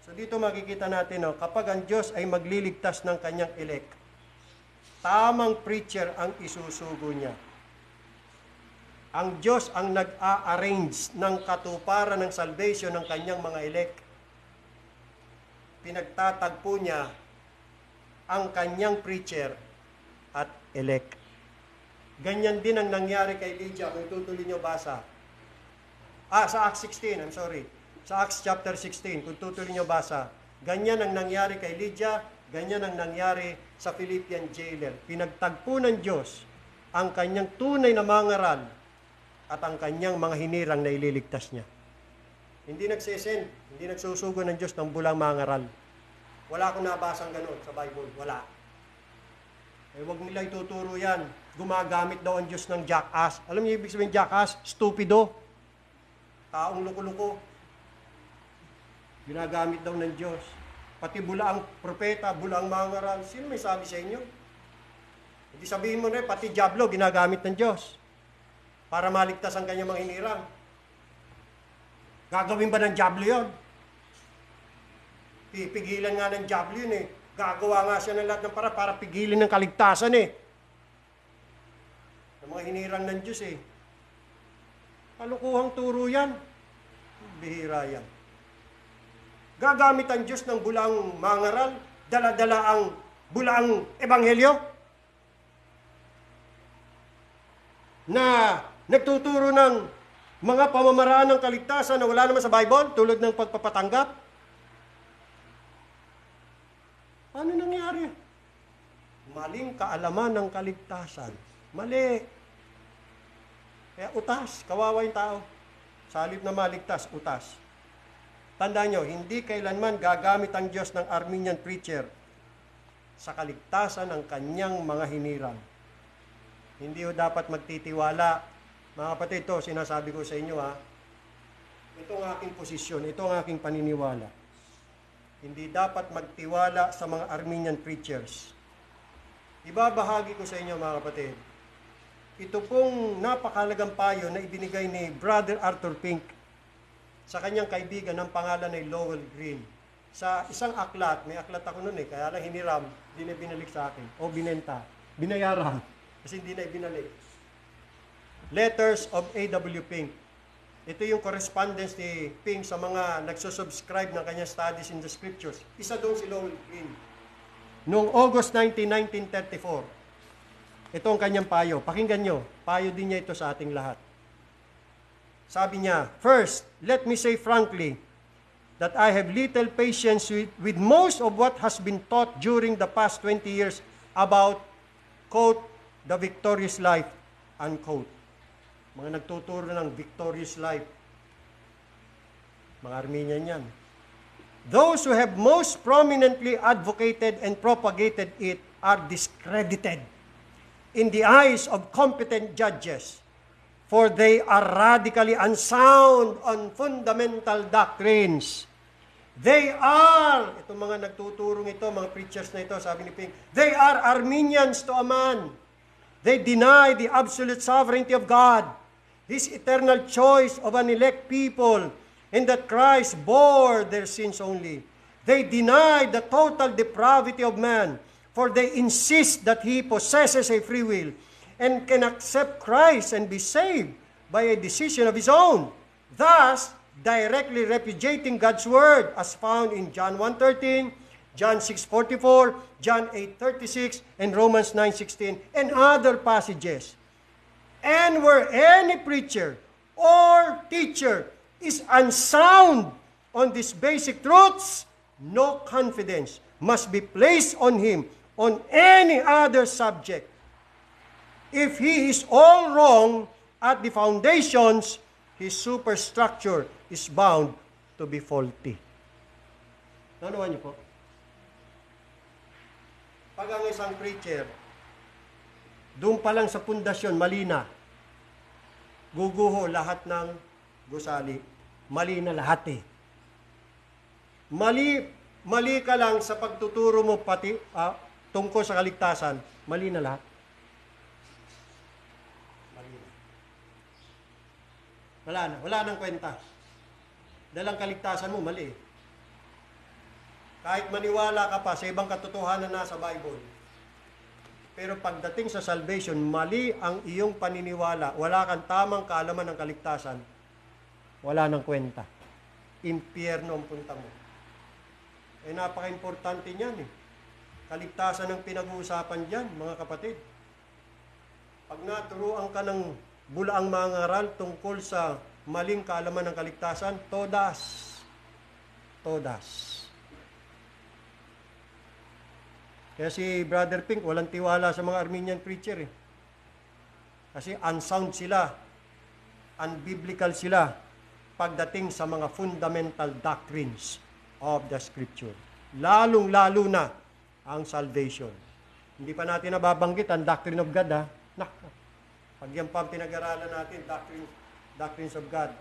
So dito makikita natin, kapag ang Diyos ay magliligtas ng kanyang elect, tamang preacher ang isusugo niya. Ang Diyos ang nag-a-arrange ng katuparan ng salvation ng kanyang mga elect. Pinagtatagpo niya ang kanyang preacher at elect. Ganyan din ang nangyari kay Lydia, kung tutuloy niyo basa. Sa Acts 16, I'm sorry. Sa Acts chapter 16, kung tutuloy niyo basa. Ganyan ang nangyari kay Lydia, ganyan ang nangyari sa Philippian jailer. Pinagtagpo ng Diyos ang kanyang tunay na mangaral at ang kanyang mga hinirang na ililigtas niya. Hindi nagsesend, hindi nagsusugo ng Diyos ng bulang mangaral. Wala akong nabasang gano'n sa Bible. Wala. Huwag nila ituturo yan. Gumagamit daw ang Diyos ng jackass. Alam niyo ibig sabihin jackass? Stupido. Taong luko-luko. Ginagamit daw ng Diyos. Pati bulaang propeta, bulaang mangaral. Sino may sabi sa inyo? Hindi sabihin mo na pati diablo ginagamit ng Diyos para maligtas ang kanyang mga hinirang. Gagawin ba ng diablo yun? Pipigilan nga ng diablo yun eh. Gagawa nga siya ng lahat ng para pigilin ng kaligtasan eh. Ng mga hinirang ng Diyos eh. Kalukuhang turo yan. Bihira yan. Gagamit ang Diyos ng bulang mangaral, dala-dala ang bulang ebanghelyo na nagtuturo ng mga pamamaraan ng kaligtasan na wala naman sa Bible, tulad ng pagpapatanggap. Ano nangyari? Maling kaalaman ng kaligtasan. Mali. Kaya utas, kawawa yung tao. Sa halip na maligtas, utas. Tandaan nyo, hindi kailanman gagamit ang Diyos ng Arminian preacher sa kaligtasan ng kanyang mga hinirang. Hindi ho dapat magtitiwala. Mga kapatid, ito, sinasabi ko sa inyo ito ang aking posisyon, ito ang aking paniniwala. Hindi dapat magtiwala sa mga Arminian preachers. Ibabahagi ko sa inyo, mga kapatid, ito pong napakahalagang payo na ibinigay ni Brother Arthur Pink sa kanyang kaibigan ng pangalan ay Lowell Green. Sa isang aklat, may aklat ako noon kaya lang hiniram, hindi na binalik sa akin. O binenta, binayaran, kasi hindi na ibinalik. Letters of A.W. Pink. Ito yung correspondence ni Pink sa mga nagsusubscribe ng kanyang studies in the scriptures. Isa doon si Lowell Green. Noong August 19, 1934, ito ang kanyang payo. Pakinggan nyo, payo din niya ito sa ating lahat. Sabi niya, first, let me say frankly that I have little patience with most of what has been taught during the past 20 years about, quote, the victorious life, unquote. Mga nagtuturo ng victorious life. Mga Arminian yan. Those who have most prominently advocated and propagated it are discredited in the eyes of competent judges, for they are radically unsound on fundamental doctrines. They are, itong mga nagtuturong ito, mga preachers na ito, sabi ni Pink, they are Arminians to a man. They deny the absolute sovereignty of God, His eternal choice of an elect people, and that Christ bore their sins only. They deny the total depravity of man, for they insist that he possesses a free will and can accept Christ and be saved by a decision of his own, thus directly repudiating God's word as found in John 1:13, John 6:44, John 8:36, and Romans 9:16, and other passages. And where any preacher or teacher is unsound on these basic truths, no confidence must be placed on him on any other subject. If he is all wrong at the foundations, his superstructure is bound to be faulty. Nanuhan niyo po? Pag ang isang preacher, doon pa lang sa pundasyon, mali na. Guguho lahat ng gusali. Mali na lahat eh. Mali ka lang sa pagtuturo mo pati tungkol sa kaligtasan. Mali na lahat. Mali na. Wala nang kwenta. Dahil ang kaligtasan mo, mali. Kahit maniwala ka pa sa ibang katotohanan na sa Bible, pero pagdating sa salvation, mali ang iyong paniniwala, wala kang tamang kaalaman ng kaligtasan, wala nang kwenta. Impyerno ang punta mo. Eh, napaka-importante niyan eh. Kaligtasan ang pinag-uusapan diyan, mga kapatid. Pag naturuan ka ng bulaang mangaral tungkol sa maling kaalaman ng kaligtasan, todas. Kaya si Brother Pink, walang tiwala sa mga Armenian preacher eh. Kasi unsound sila, unbiblical sila, pagdating sa mga fundamental doctrines of the Scripture. Lalong-lalo na ang salvation. Hindi pa natin nababanggit ang doctrine of God ha. Pag yan pa ang pinag-aralan natin, doctrines of God,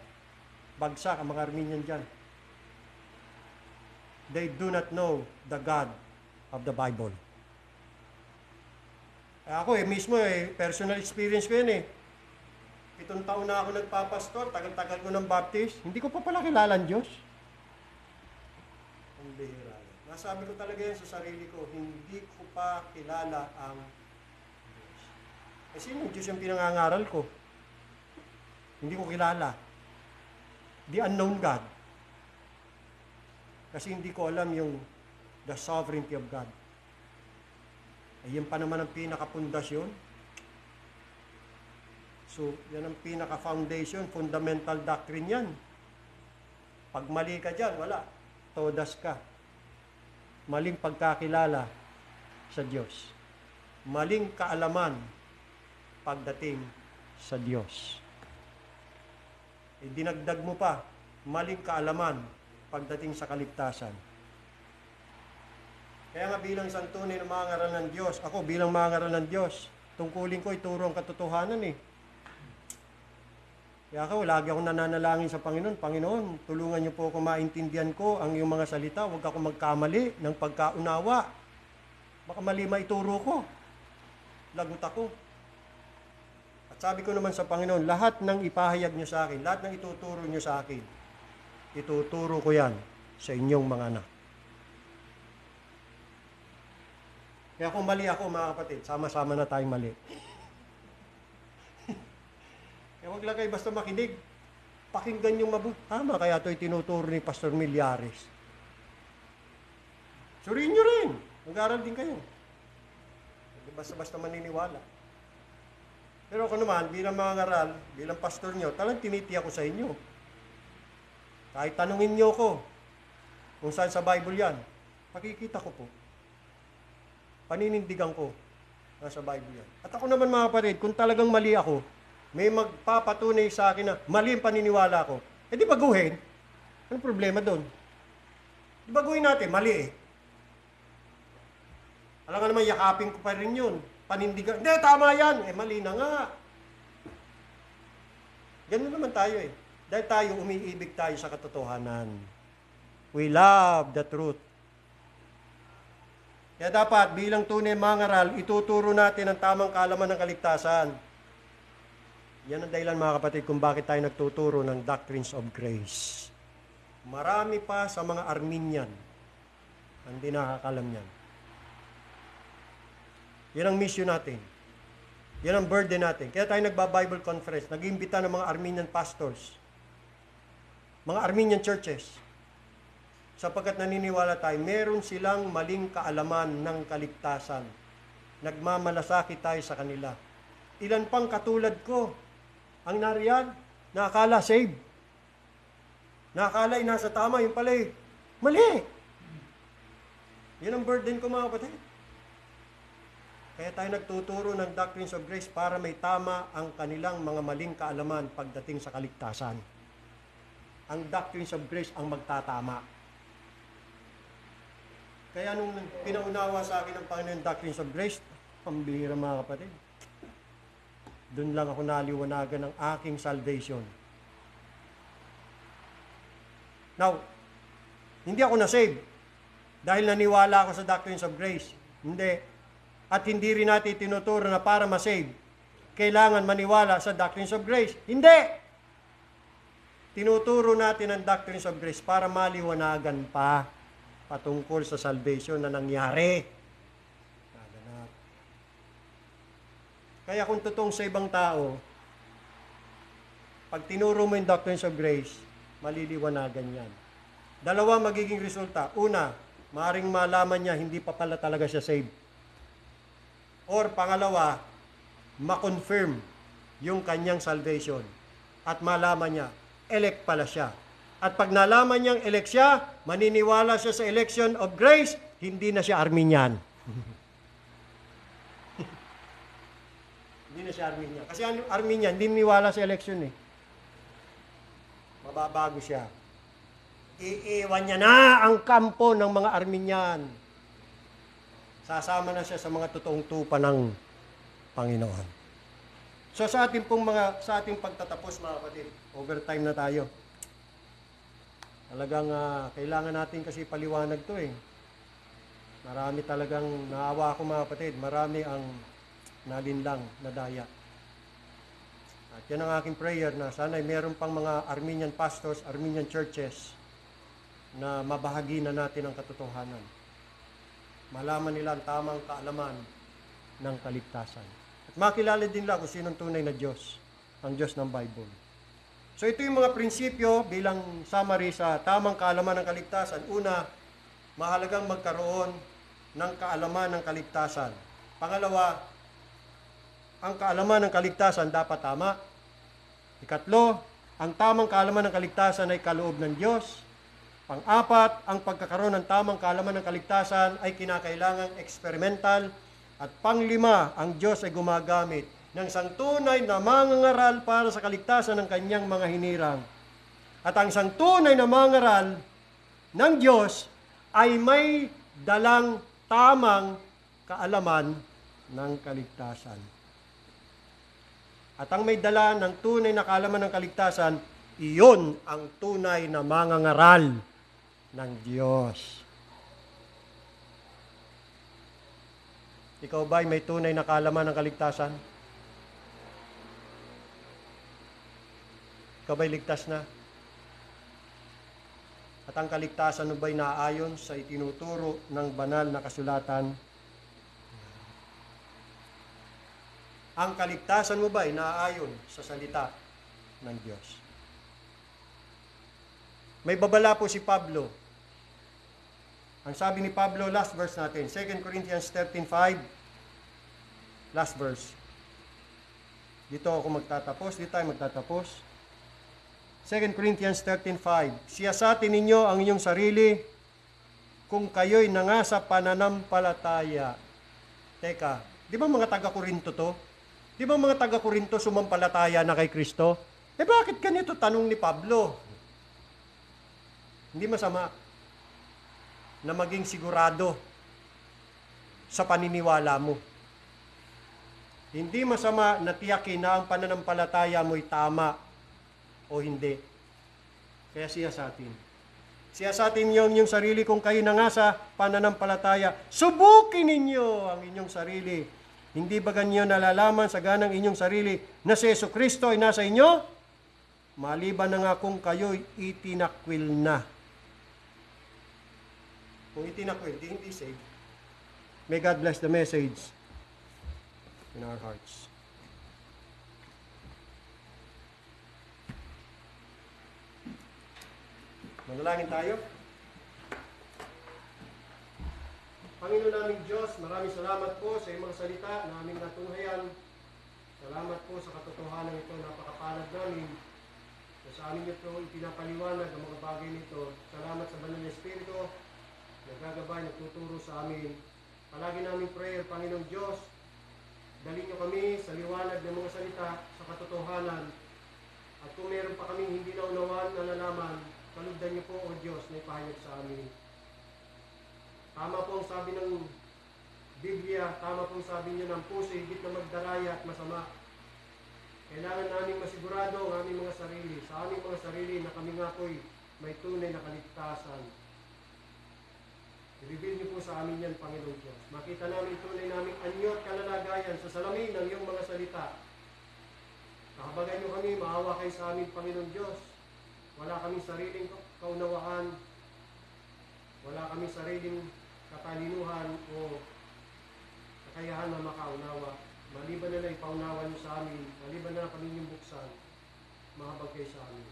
bagsak ang mga Armenian dyan. They do not know the God of the Bible. Ako mismo personal experience ko yan eh. 7 taon na ako nagpapastor, tagal-tagal ko ng baptist, hindi ko pa pala kilala ang Diyos. Ang bihira. Nasabi ko talaga yan sa sarili ko, hindi ko pa kilala ang Diyos. Kasi yung Diyos yung pinangangaral ko. Hindi ko kilala. The unknown God. Kasi hindi ko alam yung the sovereignty of God. Yan pa naman ang pinaka-pundasyon. So, yan ang pinaka-foundation, fundamental doctrine yan. Pag mali ka dyan, wala. Todas ka. Maling pagkakilala sa Diyos. Maling kaalaman pagdating sa Diyos. Dinagdag mo pa, maling kaalaman pagdating sa kaligtasan. Kaya nga bilang isang tunay na mangaral ng Diyos, ako bilang mangaral ng Diyos, tungkulin ko ituro ang katotohanan eh. Kaya ako, lagi akong nananalangin sa Panginoon, Panginoon, tulungan niyo po ako maintindihan ko ang iyong mga salita, huwag ako magkamali ng pagkaunawa. Baka mali maituro ko. Lagot ako. At sabi ko naman sa Panginoon, lahat ng ipahayag niyo sa akin, lahat ng ituturo niyo sa akin, ituturo ko yan sa inyong mga anak. Kaya kung mali ako, mga kapatid, sama-sama na tayong mali. Kaya wag lang kayo basta makinig. Pakinggan yung mabuti. Tama, kaya ito'y tinuturo ni Pastor Millares. Suriin nyo rin. Mag-aaral din kayo. Hindi basta-basta maniniwala. Pero ako naman, bilang mga ngaral, bilang pastor nyo, talang tinitiya ko sa inyo. Kahit tanungin nyo ko kung saan sa Bible yan, makikita ko po. Paninindigan ko nasa Bible yan. At ako naman mga kapatid, kung talagang mali ako, may magpapatunay sa akin na mali ang paniniwala ko, di baguhin. Anong problema doon? Di baguhin natin, mali eh. Alam nga naman, yakapin ko pa rin yun. Panindigan, hindi, tama yan. Mali na nga. Ganun naman tayo eh. Dahil tayo, umiibig tayo sa katotohanan. We love the truth. Kaya dapat bilang tunay mangaral, ituturo natin ang tamang kaalaman ng kaligtasan. Yan ang dahilan mga kapatid kung bakit tayo nagtuturo ng doctrines of grace. Marami pa sa mga Arminian ang hindi nakakalam yan. Yan ang mission natin. Yan ang burden natin. Kaya tayo nagba-Bible conference, nag-iimbita ng mga Armenian pastors, mga Armenian churches, sapagkat naniniwala tayo, meron silang maling kaalaman ng kaligtasan. Nagmamalasakit tayo sa kanila. Ilan pang katulad ko ang nariyan, nakakala save. Nakakala nasa tama, yung pala mali. Yan ang burden ko mga kapatid. Kaya tayo nagtuturo ng doctrines of grace para may tama ang kanilang mga maling kaalaman pagdating sa kaligtasan. Ang doctrines of grace ang magtatama. Kaya nung pinaunawa sa akin ng Panginoon doctrines of grace, pambihira mga kapatid, doon lang ako naliwanagan ng aking salvation. Now, hindi ako na-save dahil naniwala ako sa doctrines of grace. Hindi. At hindi rin natin tinuturo na para ma-save, kailangan maniwala sa doctrines of grace. Hindi! Tinuturo natin ang doctrines of grace para maliwanagan pa patungkol sa salvation na nangyari. Kaya kung totoong sa ibang tao, pag tinuro mo yung doctrines of grace, maliliwanagan yan. Dalawa magiging resulta. Una, maaaring malaman niya hindi pa pala talaga siya saved. Or pangalawa, ma-confirm yung kanyang salvation. At malaman niya, elect pala siya. At pag nalaman niyang elect siya, maniniwala siya sa election of grace, hindi na siya Arminian. Hindi na siya Arminian. Kasi ang Arminian, hindi niwala sa election eh. Mababago siya. Iiwan niya na ang kampo ng mga Arminian. Sasama na siya sa mga totoong tupa ng Panginoon. So sa ating pagtatapos mga kapatid, overtime na tayo. Talagang kailangan natin kasi paliwanag to eh. Marami talagang naawa ko mga kapatid, marami ang nalinlang, nadaya. At yan ang aking prayer na sana meron pang mga Armenian pastors, Armenian churches na mabahagi na natin ang katotohanan. Malaman nila ang tamang kaalaman ng kaligtasan. At makilala din nila kung sinong tunay na Diyos, ang Diyos ng Bible. So ito yung mga prinsipyo bilang summary sa tamang kaalaman ng kaligtasan. Una, mahalagang magkaroon ng kaalaman ng kaligtasan. Pangalawa, ang kaalaman ng kaligtasan dapat tama. Ikatlo, ang tamang kaalaman ng kaligtasan ay kaloob ng Diyos. Pang-apat, ang pagkakaroon ng tamang kaalaman ng kaligtasan ay kinakailangang experimental. At pang-lima, ang Diyos ay gumagamit ng isang tunay na mangangaral para sa kaligtasan ng kanyang mga hinirang. At ang isang tunay na mangangaral ng Diyos ay may dalang tamang kaalaman ng kaligtasan. At ang may dala ng tunay na kaalaman ng kaligtasan, iyon ang tunay na mangangaral ng Diyos. Ikaw ba'y may tunay na kaalaman ng kaligtasan? Ikaw ba'y ligtas na? At ang kaligtasan mo ba'y naaayon sa itinuturo ng banal na kasulatan? Ang kaligtasan mo ba'y naaayon sa salita ng Diyos? May babala po si Pablo. Ang sabi ni Pablo, last verse natin, 2 Corinthians 13:5, last verse. Dito ako magtatapos, dito tayo magtatapos. 2 Corinthians 13:5, siyasatin ninyo ang inyong sarili kung kayo'y nangasa pananampalataya. Teka, di ba mga taga-Korinto to? Di ba mga taga-Korinto sumampalataya na kay Kristo? Bakit ganito tanong ni Pablo? Hindi masama na maging sigurado sa paniniwala mo. Hindi masama na tiyakin na ang pananampalataya mo'y tama o hindi. Kaya siya sa atin. Siyasatin niyo ang inyong sarili kung kayo na nga sa pananampalataya. Subukin ninyo ang inyong sarili. Hindi ba ganyo nalalaman sa ganang inyong sarili na si Jesucristo ay nasa inyo? Maliban na nga kung kayo'y itinakwil na. Kung itinakwil, hindi saved. May God bless the message in our hearts. Manalangin tayo. Panginoon naming Diyos, maraming salamat po sa iyong mga salita na aming natunghayan. Salamat po sa katotohanan ito, napakapalad namin. Sa amin ito ipinapaliwanag ang mga bagay nito. Salamat sa Banal na Espiritu, nagagabay, nagtuturo sa amin. Palagi namin prayer, Panginoong Diyos, dalhin niyo kami sa liwanag ng mga salita sa katotohanan. At kung meron pa kaming hindi naunawaan, nalalaman, kalugdan niyo po, O Diyos, na ipahayag sa amin. Tama po ang sabi ng Biblia, tama po ang sabi niyo ng puso, higit na magdaraya at masama. Kailangan namin masigurado ang aming mga sarili, sa aming mga sarili na kami nga po'y may tunay na kaligtasan. I-reveal niyo po sa amin yan, Panginoon Diyos. Makita namin tunay naming anyo at kalalagayan sa salamin ng iyong mga salita. Nakabagan niyo kami, maawa kayo sa amin, Panginoon Diyos. Wala kaming sariling kaunawaan. Wala kaming sariling katalinuhan o kakayahan na makaunawa. Maliban na lang ipaunawa niyo sa amin, maliban na lang kami yung buksan, mahabag kayo sa amin.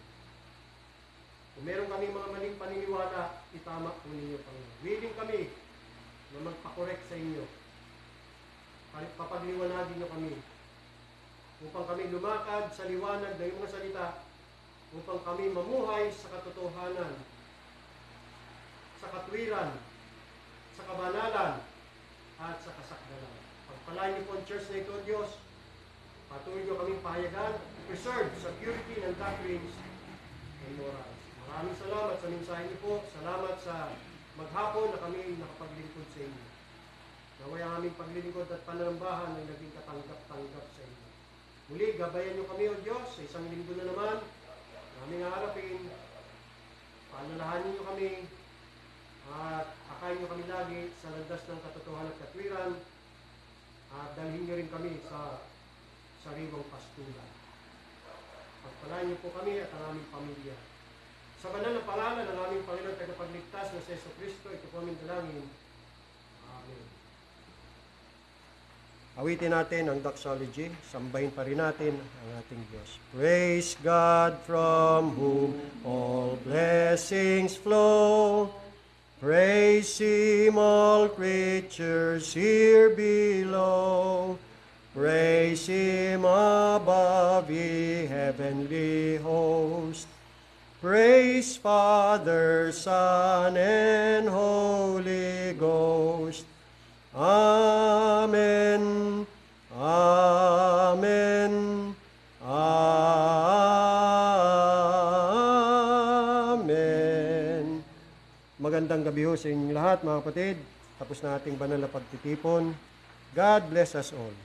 Kung meron kami mga maling paniniwala, itama po ninyo, Panginoon. Willing kami na magpakorek sa inyo. Papagliwanagin niyo kami upang kami lumakad sa liwanag ng iyong mga salita, upang kami mamuhay sa katotohanan, sa katwiran, sa kabanalan, at sa kasakdalan. Pagpalain niyo po ang church na ito, Diyos. Patuloy niyo kaming pahayagan, preserve sa purity ng doctrines and morals. Maraming salamat sa mensahe niyo po. Salamat sa maghapon na kami nakapaglingkod sa inyo. Naway ang aming paglilingkod at pananambahan ay naging katanggap-tanggap sa inyo. Muli, gabayan niyo kami, O Diyos, sa isang linggo na naman. Aming haharapin, paalalahanin niyo kami, at akayin niyo kami lagi sa landas ng katotohanan at katwiran, at dalhin niyo rin kami sa sariwang pastulan. Pagpalain niyo po kami at ang aming pamilya. Sa banal na pangalan ng aming Panginoon tagapagligtas na si Jesucristo, ito po aming dalangin. Amen. Awitin natin ang doxology. Sambahin pa rin natin ang ating Diyos. Praise God from whom all blessings flow. Praise Him, all creatures here below. Praise Him above, ye heavenly host. Praise Father, Son, and Holy Ghost. Amen. Amen. Amen. Magandang gabi ho sa inyong lahat, mga kapatid. Tapos na ating banal na pagtitipon. God bless us all.